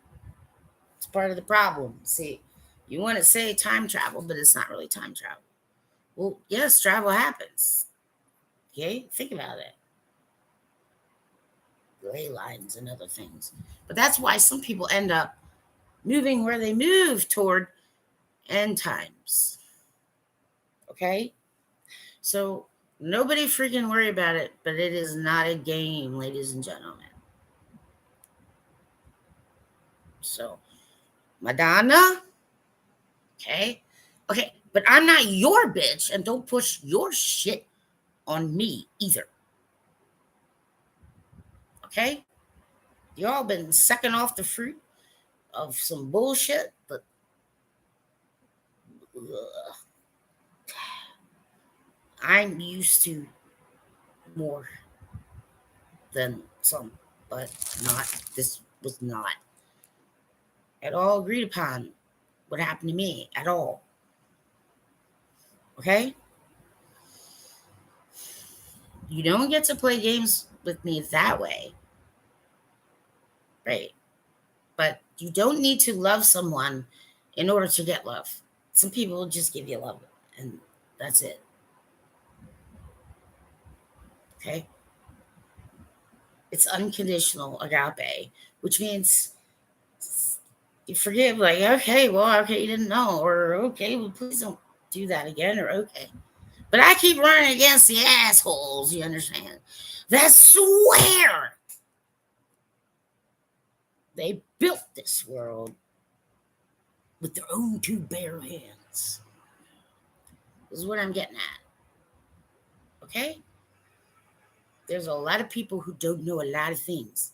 It's part of the problem. See, you want to say time travel, but it's not really time travel. Well, yes, travel happens. Okay? Think about it. Ley lines and other things. But that's why some people end up moving where they move toward end times. Okay? So nobody freaking worry about it, but it is not a game, ladies and gentlemen. So, Madonna, okay? Okay, but I'm not your bitch, and don't push your shit on me either. Okay? Y'all been sucking off the fruit of some bullshit, but I'm used to more than some, but not, this was not at all agreed upon what happened to me at all. Okay? You don't get to play games with me that way. Right? But you don't need to love someone in order to get love. Some people just give you love, and that's it. Okay? It's unconditional agape, which means you forgive, like, okay, well, okay, you didn't know, or okay, well, please don't do that again, or okay. But I keep running against the assholes, you understand? That swear they built this world with their own two bare hands. This is what I'm getting at. Okay? There's a lot of people who don't know a lot of things,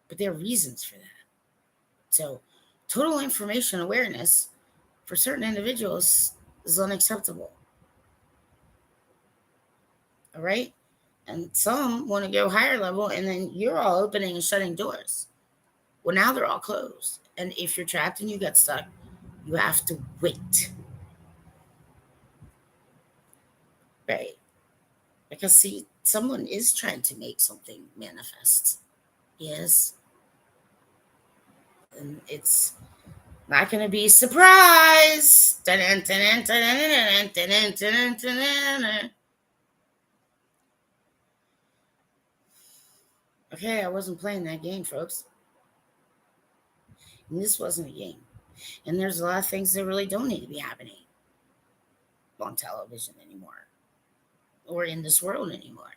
but there are reasons for that. So, total information awareness for certain individuals is unacceptable. All right? And some want to go higher level, and then you're all opening and shutting doors. Well, now they're all closed. And if you're trapped and you get stuck, you have to wait. Right? Because, see, someone is trying to make something manifest. Yes. And it's not going to be a surprise. Okay, I wasn't playing that game, folks. And this wasn't a game. And there's a lot of things that really don't need to be happening on television anymore or in this world anymore.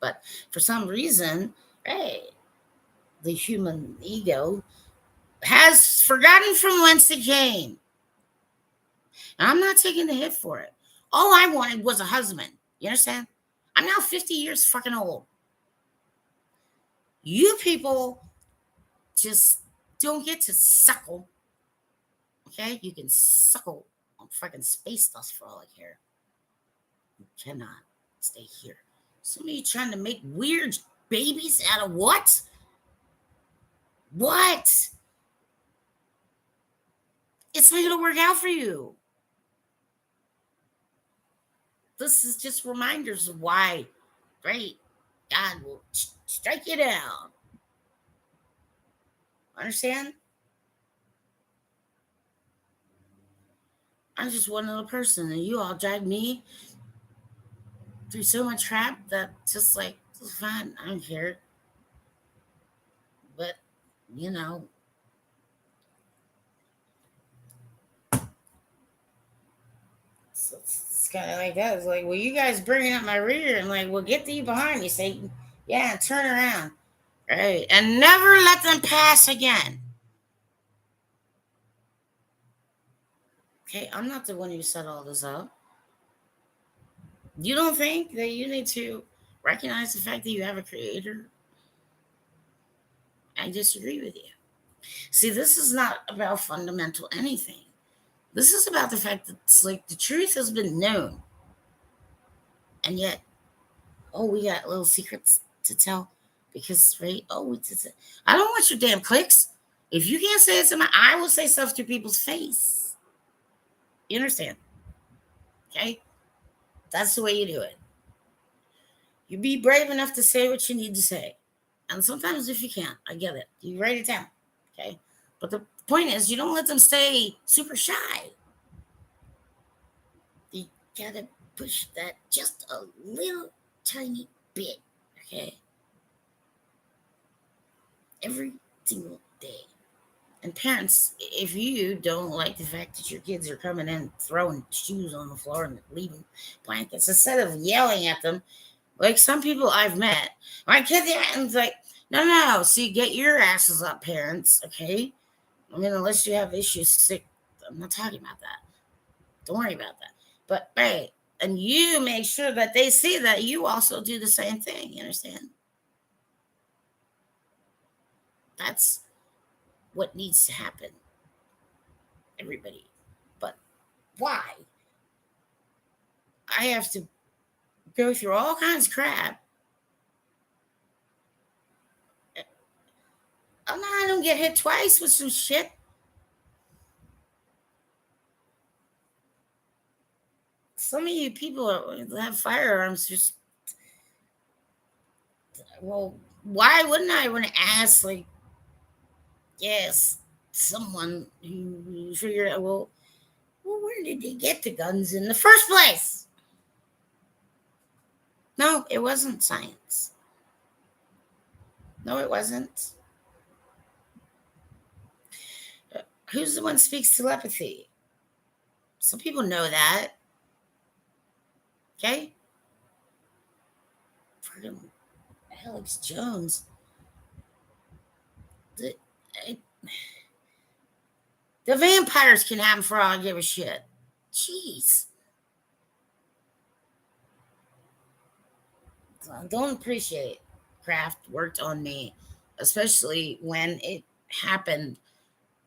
But for some reason, hey, the human ego has forgotten from whence it came. And I'm not taking the hit for it. All I wanted was a husband. You understand? I'm now 50 years fucking old. You people just don't get to suckle. Okay? You can suckle on fucking space dust for all I care. You cannot stay here. Some of you trying to make weird babies out of what? What? It's not going to work out for you. This is just reminders of why, right? God will strike you down. Understand? I'm just one little person, and you all drag me through so much crap that just like, it's fine. I don't care. But, you know, it's kind of like that. It's like, well, you guys bringing up my rear, and like, well, get thee behind me, Satan. Yeah, turn around. Right. And never let them pass again. Okay, I'm not the one who set all this up. You don't think that you need to recognize the fact that you have a creator? I disagree with you. See, this is not about fundamental anything. This is about the fact that it's like the truth has been known. And yet, oh, we got little secrets to tell because, right? Oh, I don't want your damn clicks. If you can't say it to I will say stuff to people's face. You understand? Okay? That's the way you do it. You be brave enough to say what you need to say. And sometimes if you can't, I get it. You write it down. Okay? But the point is, you don't let them stay super shy. You gotta push that just a little tiny bit. Okay? Every single day. And parents, if you don't like the fact that your kids are coming in throwing shoes on the floor and leaving blankets, instead of yelling at them, like some people I've met, my kid, and it's like, no, see, get your asses up, parents, okay? I mean, unless you have issues sick, I'm not talking about that. Don't worry about that. But, right, and you make sure that they see that you also do the same thing, you understand? That's what needs to happen. Everybody. But why? I have to go through all kinds of crap. Oh, no, I don't get hit twice with some shit. Some of you people have firearms. Just, well, why wouldn't I want to ask, like, yes, someone who figured out, well, where did they get the guns in the first place? No, it wasn't science. No, it wasn't. Who's the one who speaks telepathy? Some people know that. Okay? Freaking Alex Jones. The vampires can have him for all I give a shit. Jeez. I don't appreciate craft worked on me, especially when it happened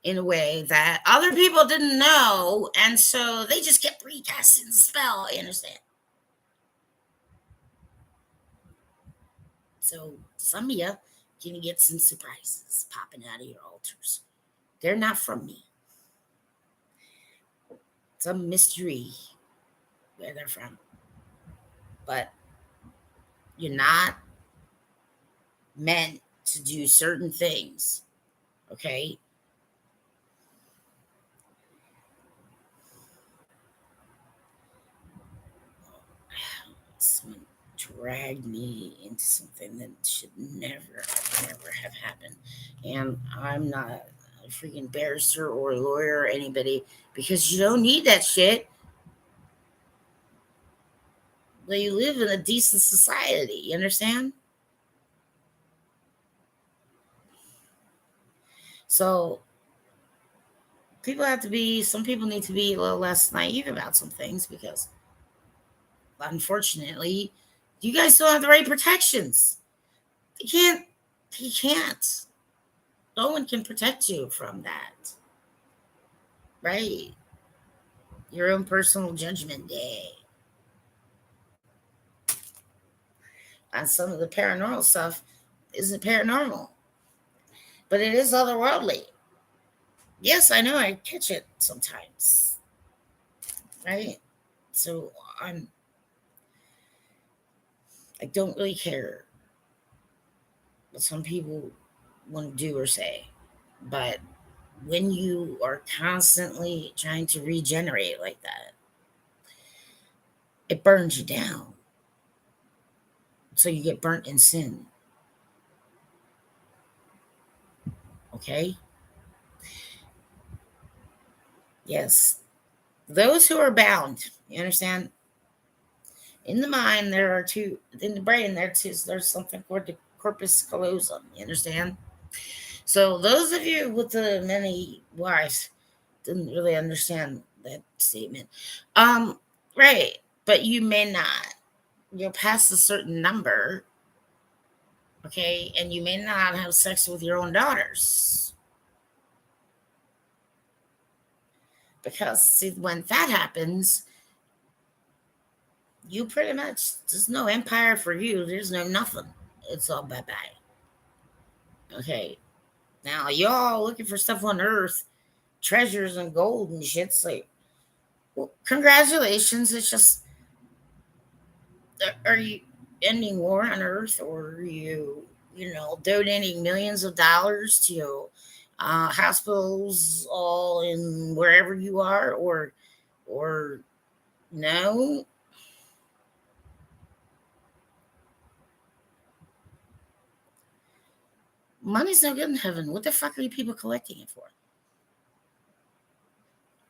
in a way that other people didn't know, and so they just kept recasting the spell. You understand? So some of you gonna get some surprises popping out of your altars. They're not from me. It's a mystery where they're from. But you're not meant to do certain things. Okay? Someone dragged me into something that should never have happened. And I'm not a freaking barrister or a lawyer or anybody because you don't need that shit. But you live in a decent society. You understand? So some people need to be a little less naive about some things because unfortunately, you guys don't have the right protections. You can't, you can't. No one can protect you from that, right? Your own personal judgment day. And some of the paranormal stuff isn't paranormal, but it is otherworldly. Yes, I know I catch it sometimes, right? So I'm, I don't really care what some people want to do or say, but when you are constantly trying to regenerate like that, it burns you down. So you get burnt in sin. Okay? Yes. Those who are bound, you understand? In the mind, there are two, in the brain, there's something called the corpus callosum. You understand? So those of you with the many wives didn't really understand that statement. Um, right. But you may not. You'll pass a certain number, okay, and you may not have sex with your own daughters. Because see, when that happens, you pretty much there's no empire for you. There's no nothing. It's all bye bye. Okay. Now y'all looking for stuff on Earth, treasures and gold and shit. It's like, well, congratulations. It's just, are you ending war on Earth, or are you, donating millions of dollars to hospitals all in wherever you are, or no? Money's no good in heaven. What the fuck are you people collecting it for?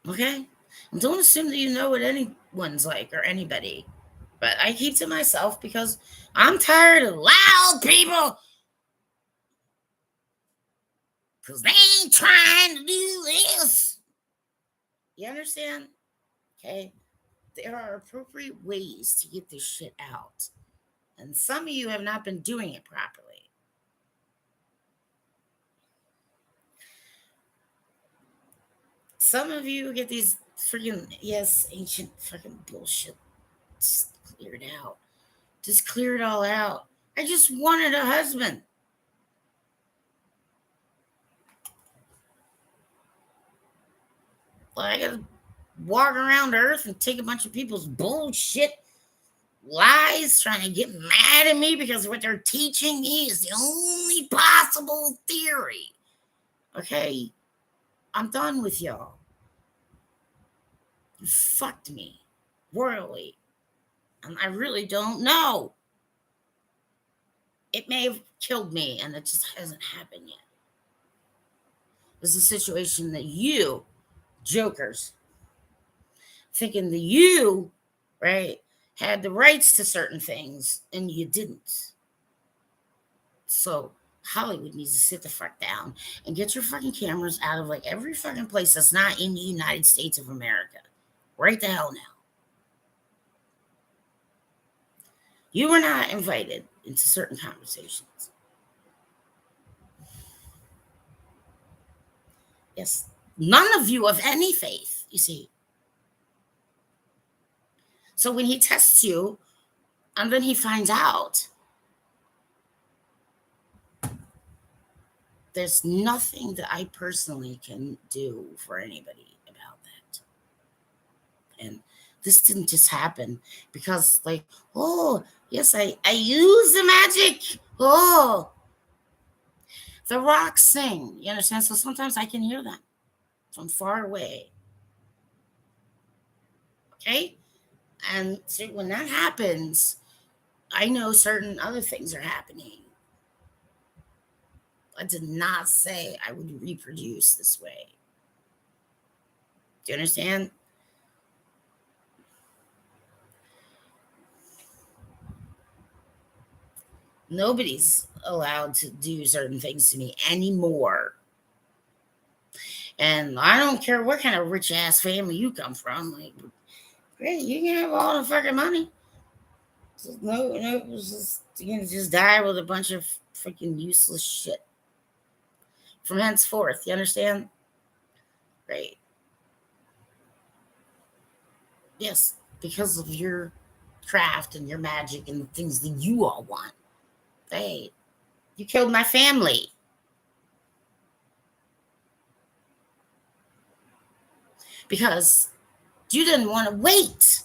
Okay? And don't assume that you know what anyone's like or anybody. But I keep to myself because I'm tired of loud people because they ain't trying to do this. You understand? Okay? There are appropriate ways to get this shit out. And some of you have not been doing it properly. Some of you get these freaking, yes, ancient fucking bullshit. Just clear it out. Just clear it all out. I just wanted a husband. Well, I gotta walk around Earth and take a bunch of people's bullshit lies, trying to get mad at me because what they're teaching me is the only possible theory. Okay? I'm done with y'all. You fucked me royally. And I really don't know. It may have killed me, and it just hasn't happened yet. It's a situation that you, jokers, thinking that you, right, had the rights to certain things, and you didn't. So Hollywood needs to sit the fuck down and get your fucking cameras out of like every fucking place that's not in the United States of America. Right the hell now. You were not invited into certain conversations. Yes, none of you of any faith, you see. So when he tests you and then he finds out, there's nothing that I personally can do for anybody about that. And this didn't just happen because, like, oh, yes, I use the magic. Oh, the rocks sing. You understand? So sometimes I can hear them from far away. Okay? And so when that happens, I know certain other things are happening. I did not say I would reproduce this way. Do you understand? Nobody's allowed to do certain things to me anymore. And I don't care what kind of rich ass family you come from. Like, great, you can have all the fucking money. No, you can just die with a bunch of freaking useless shit from henceforth. You understand? Right. Yes, because of your craft and your magic and the things that you all want. Hey, you killed my family because you didn't want to wait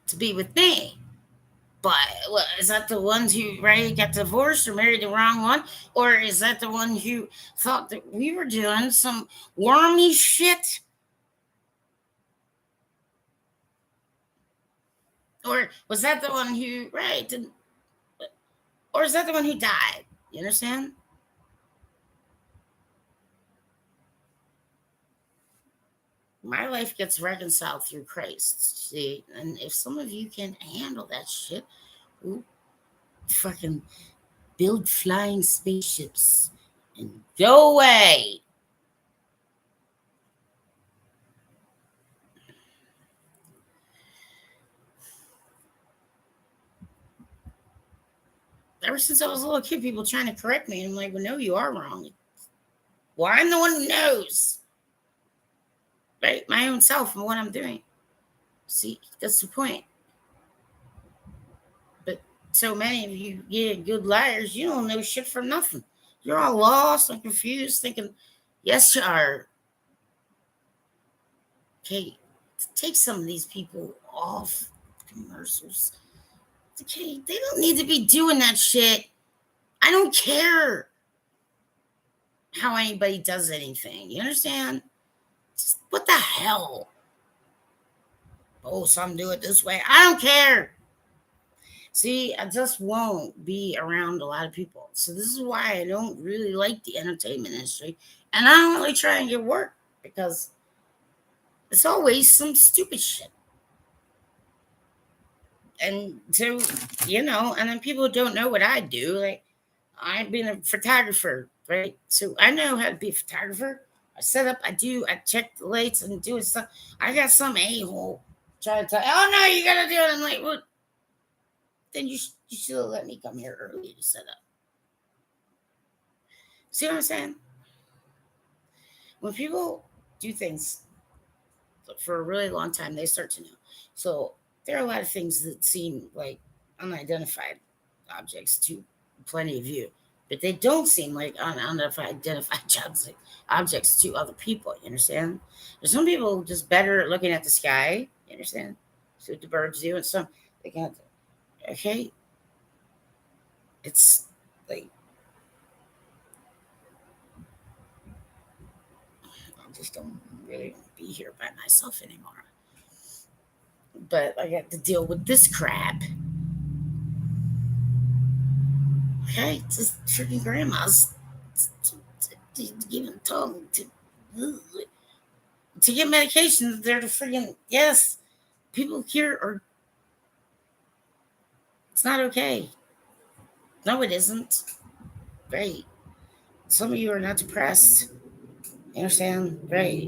to be with me. But what, is that the ones who right got divorced or married the wrong one, or is that the one who thought that we were doing some wormy shit, or was that the one who right didn't, or is that the one who died? You understand? My life gets reconciled through Christ. See, and if some of you can handle that shit, ooh, fucking build flying spaceships and go away. Ever since I was a little kid, people trying to correct me, and I'm like, well, no, you are wrong. Well, I'm the one who knows, right? My own self and what I'm doing. See, that's the point. But so many of you, yeah, good liars, you don't know shit from nothing. You're all lost and confused, thinking, yes, you are. Okay, take some of these people off commercials. Okay, they don't need to be doing that shit. I don't care how anybody does anything. You understand? Just, what the hell? Oh, some do it this way. I don't care. See, I just won't be around a lot of people. So this is why I don't really like the entertainment industry. And I don't really try and get work because it's always some stupid shit. And so, and then people don't know what I do. Like, I've been a photographer, right? So I know how to be a photographer. I set up, I check the lights and do stuff. I got some a-hole trying to tell, oh no, you gotta do it. I'm like, well, then you should have let me come here early to set up. See what I'm saying? When people do things for a really long time, they start to know. So there are a lot of things that seem like unidentified objects to plenty of you, but they don't seem like unidentified objects to other people. You understand? There's some people just better at looking at the sky. You understand? So what the birds do, and some they got okay. It's like I just don't really want to be here by myself anymore. But I got to deal with this crap. Okay, just freaking grandmas giving tongue to get medication. They're the freaking yes. People here are. It's not okay. No, it isn't. Right. Some of you are not depressed. You understand? Right.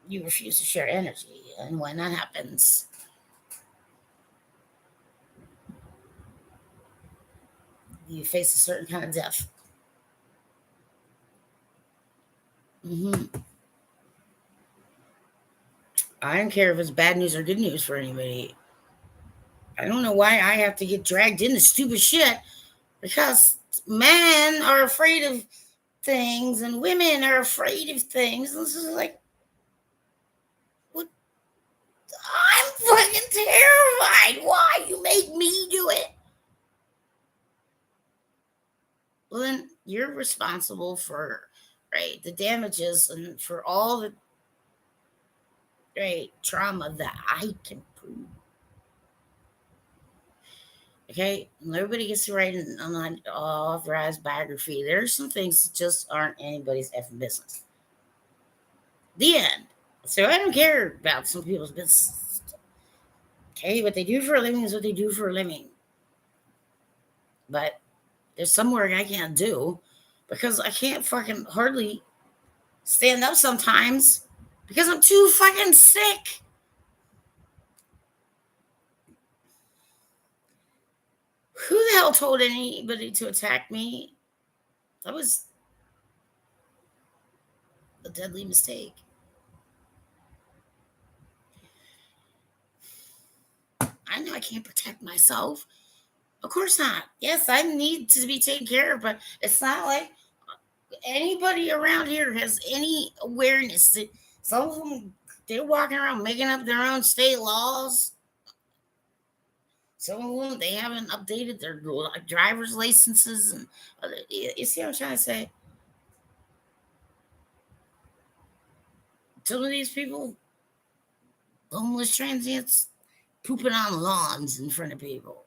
You refuse to share energy, and when that happens, you face a certain kind of death. hmm I don't care if it's bad news or good news for anybody. I don't know why I have to get dragged into stupid shit because men are afraid of things and women are afraid of things. This is like, what? I'm fucking terrified. Why you make me do it? Well, then you're responsible for right the damages and for all the right trauma that I can prove. Okay, nobody gets to write an unauthorized biography. There's some things that just aren't anybody's effing business. The end. So I don't care about some people's business. Okay, what they do for a living is what they do for a living. But there's some work I can't do because I can't fucking hardly stand up sometimes because I'm too fucking sick. Who the hell told anybody to attack me? That was a deadly mistake. I know I can't protect myself. Of course not. Yes, I need to be taken care of, but it's not like anybody around here has any awareness that some of them, they're walking around making up their own state laws. Some of them, they haven't updated their driver's licenses. And you see what I'm trying to say? Some of these people, homeless transients, pooping on lawns in front of people.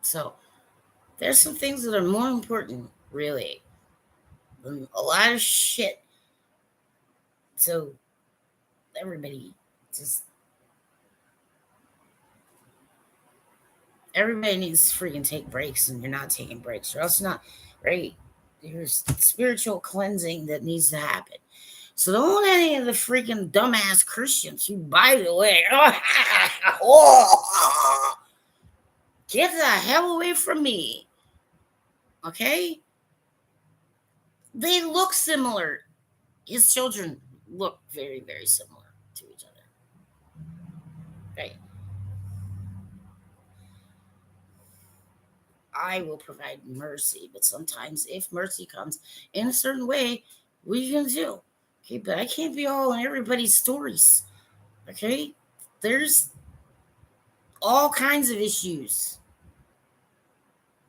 So there's some things that are more important, really, than a lot of shit. So everybody just everybody needs to freaking take breaks, and you're not taking breaks, or else not right. There's spiritual cleansing that needs to happen. So don't any of the freaking dumbass Christians who, by the way, get the hell away from me. Okay? They look similar. His children look very, very similar to each other. Right? I will provide mercy, but sometimes if mercy comes in a certain way, what are you gonna do? Okay, but I can't be all in everybody's stories. Okay? There's all kinds of issues.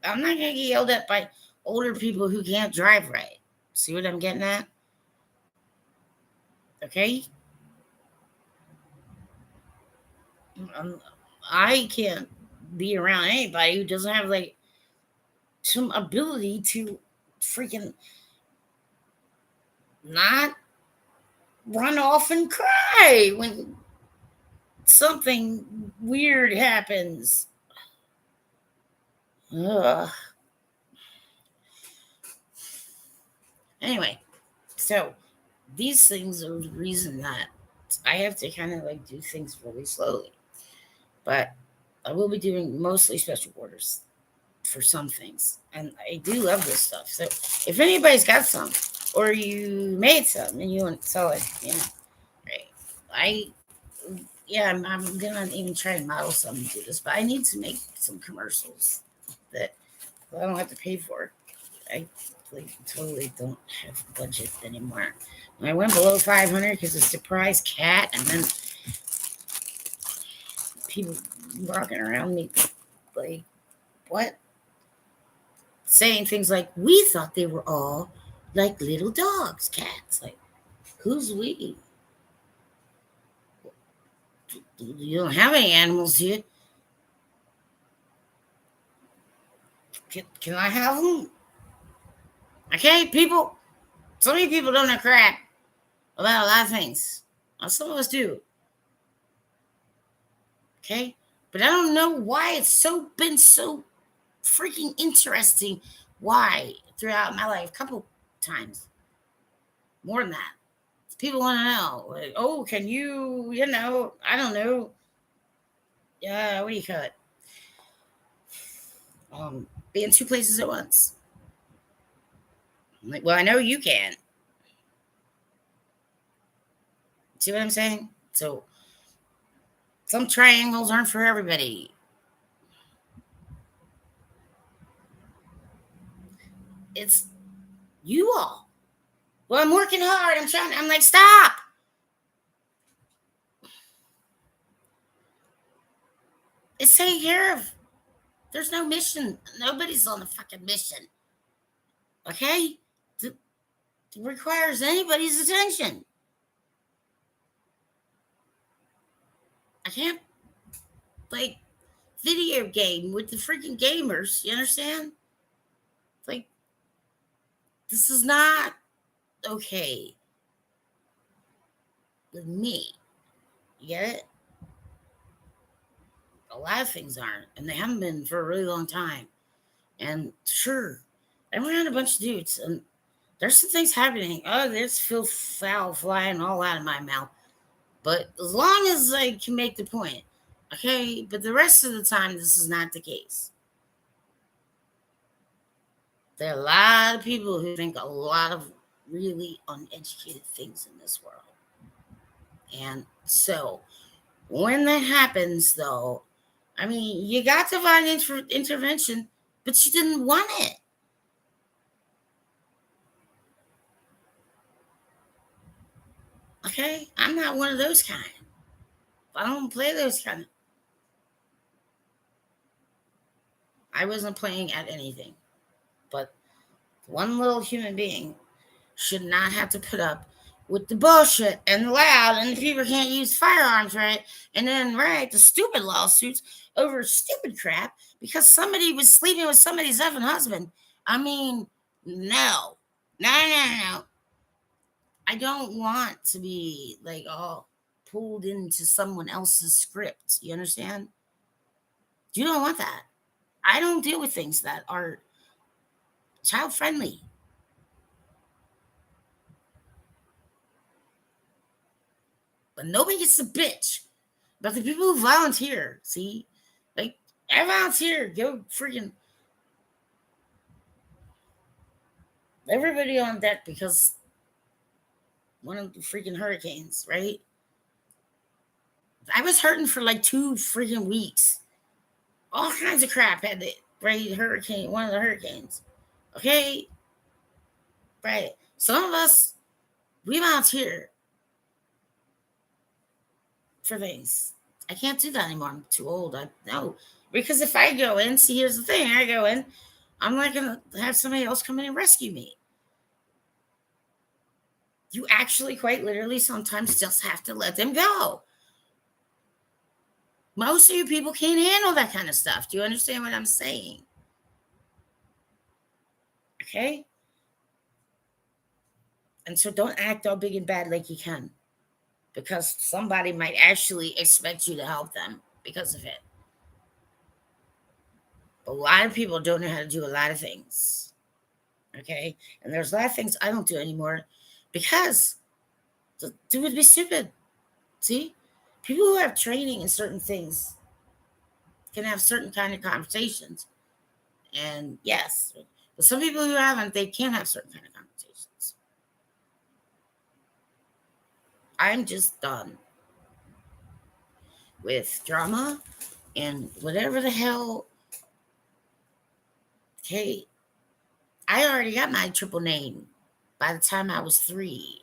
I'm not gonna get yelled at by older people who can't drive right. See what I'm getting at? Okay? I can't be around anybody who doesn't have like some ability to freaking not run off and cry when something weird happens. Ugh. Anyway, so these things are the reason that I have to kind of like do things really slowly. But I will be doing mostly special orders for some things. And I do love this stuff. So if anybody's got some or you made some and you want to sell it, right. I'm gonna even try and model some and do this, but I need to make some commercials that I don't have to pay for. I like totally don't have a budget anymore. When I went below 500 because of surprise cat, and then people walking around me like, what? Saying things like, we thought they were all like little dogs, cats. Like, who's we? You don't have any animals here. Can I have them? Okay, people. So many people don't know crap about a lot of things. Well, some of us do. Okay, but I don't know why it's been so freaking interesting. Why throughout my life, a couple times, more than that. People want to know, like, oh, can you, I don't know. Yeah, what do you call it? Be in two places at once. I'm like, well, I know you can. See what I'm saying? So some triangles aren't for everybody. It's you all. Well, I'm working hard. I'm like, stop. It's taken care of. There's no mission. Nobody's on a fucking mission. Okay? It requires anybody's attention. I can't, like, video game with the freaking gamers. You understand? Like, this is not okay. with me. You get it? A lot of things aren't, and they haven't been for a really long time. And sure, I'm around a bunch of dudes, and there's some things happening. Oh, there's filth foul flying all out of my mouth. But as long as I can make the point, okay? But the rest of the time, this is not the case. There are a lot of people who think a lot of really uneducated things in this world. And so, when that happens, though, I mean, you got divine intervention, but you didn't want it. Okay? I'm not one of those kind. I don't play those kind of. I wasn't playing at anything. But one little human being should not have to put up with the bullshit and the loud and the people can't use firearms right, and then the stupid lawsuits over stupid crap because somebody was sleeping with somebody's effing husband. I mean, no. No. I don't want to be like all pulled into someone else's script. You understand? You don't want that. I don't deal with things that are child friendly. But nobody gets to bitch about the people who volunteer. See, like I volunteer, go freaking everybody on deck because one of the freaking hurricanes, right? I was hurting for like 2 freaking weeks. All kinds of crap had the right hurricane, one of the hurricanes. Okay, right. Some of us we volunteer for things. I can't do that anymore. I'm too old. I know because if I go in, see, here's the thing: I go in, I'm not gonna have somebody else come in and rescue me. You actually, quite literally, sometimes just have to let them go. Most of you people can't handle that kind of stuff. Do you understand what I'm saying? Okay? And so don't act all big and bad like you can because somebody might actually expect you to help them because of it. But a lot of people don't know how to do a lot of things. Okay? And there's a lot of things I don't do anymore because it would be stupid. See? People who have training in certain things can have certain kind of conversations. And yes, but some people who haven't, they can't have certain kind of conversations. I'm just done with drama and whatever the hell. Okay, I already got my triple name by the time I was 3.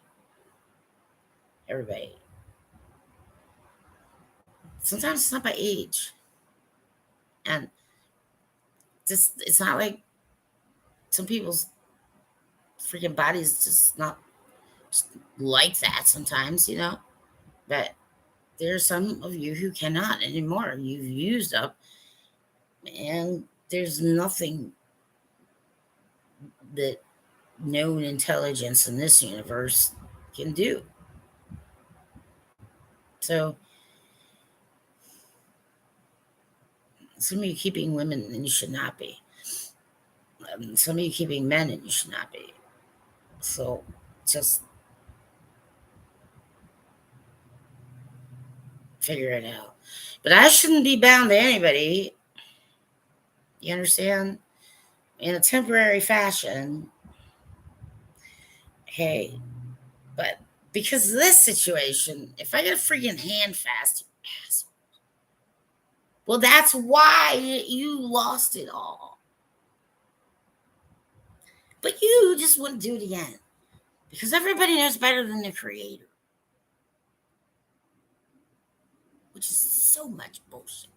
Everybody. Sometimes it's not by age. And just it's not like some people's freaking bodies just not just like that sometimes, you know? But there are some of you who cannot anymore. You've used up and there's nothing that known intelligence in this universe can do. So some of you keeping women and you should not be. Some of you keeping men and you should not be. So just figure it out. But I shouldn't be bound to anybody. You understand? In a temporary fashion. Hey, but because of this situation, if I get a freaking hand fast, you asshole. Well, that's why you lost it all. But you just wouldn't do it again because everybody knows better than the creator, which is so much bullshit.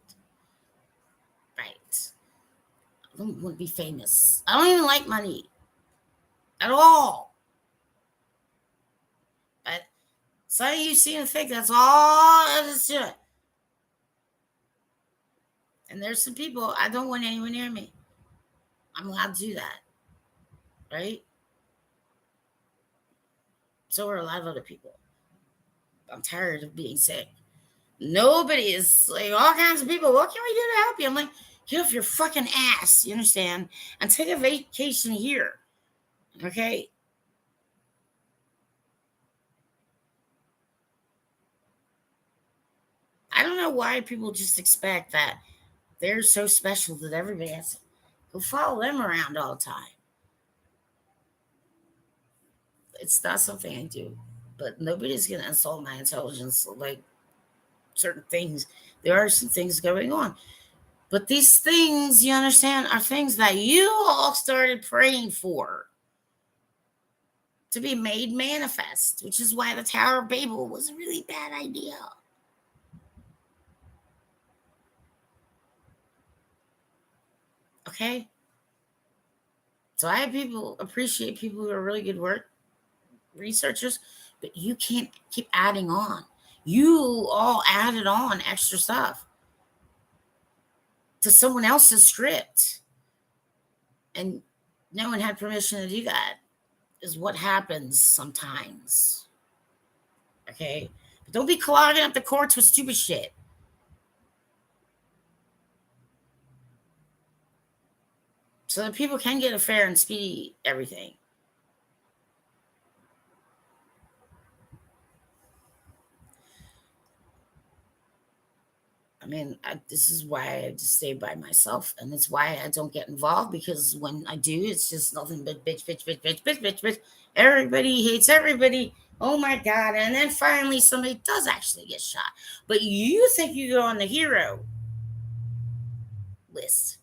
Right. I don't want to be famous. I don't even like money at all. But some of you seem to think that's all there is to it. And there's some people I don't want anyone near me. I'm allowed to do that. Right? So are a lot of other people. I'm tired of being sick. Nobody is like all kinds of people. What can we do to help you? I'm like, get off your fucking ass. You understand? And take a vacation here. Okay. I don't know why people just expect that they're so special that everybody has to go follow them around all the time. It's not something I do. But nobody's gonna insult my intelligence like certain things. There are some things going on. But these things, you understand, are things that you all started praying for to be made manifest, which is why the Tower of Babel was a really bad idea. Okay? So I have people appreciate people who are really good work researchers, but you can't keep adding on. You all added on extra stuff to someone else's script, and no one had permission to do that. Is what happens sometimes. Okay? But don't be clogging up the courts with stupid shit. So that people can get a fair and speedy everything. I mean, this is why I just stay by myself, and it's why I don't get involved, because when I do, it's just nothing but bitch, bitch, bitch, bitch, bitch, bitch, bitch. Everybody hates everybody. Oh my god! And then finally, somebody does actually get shot, but you think you go on the hero list,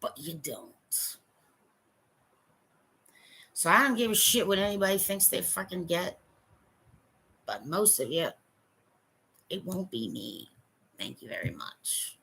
but you don't. So I don't give a shit what anybody thinks they fucking get, but most of you, it won't be me. Thank you very much.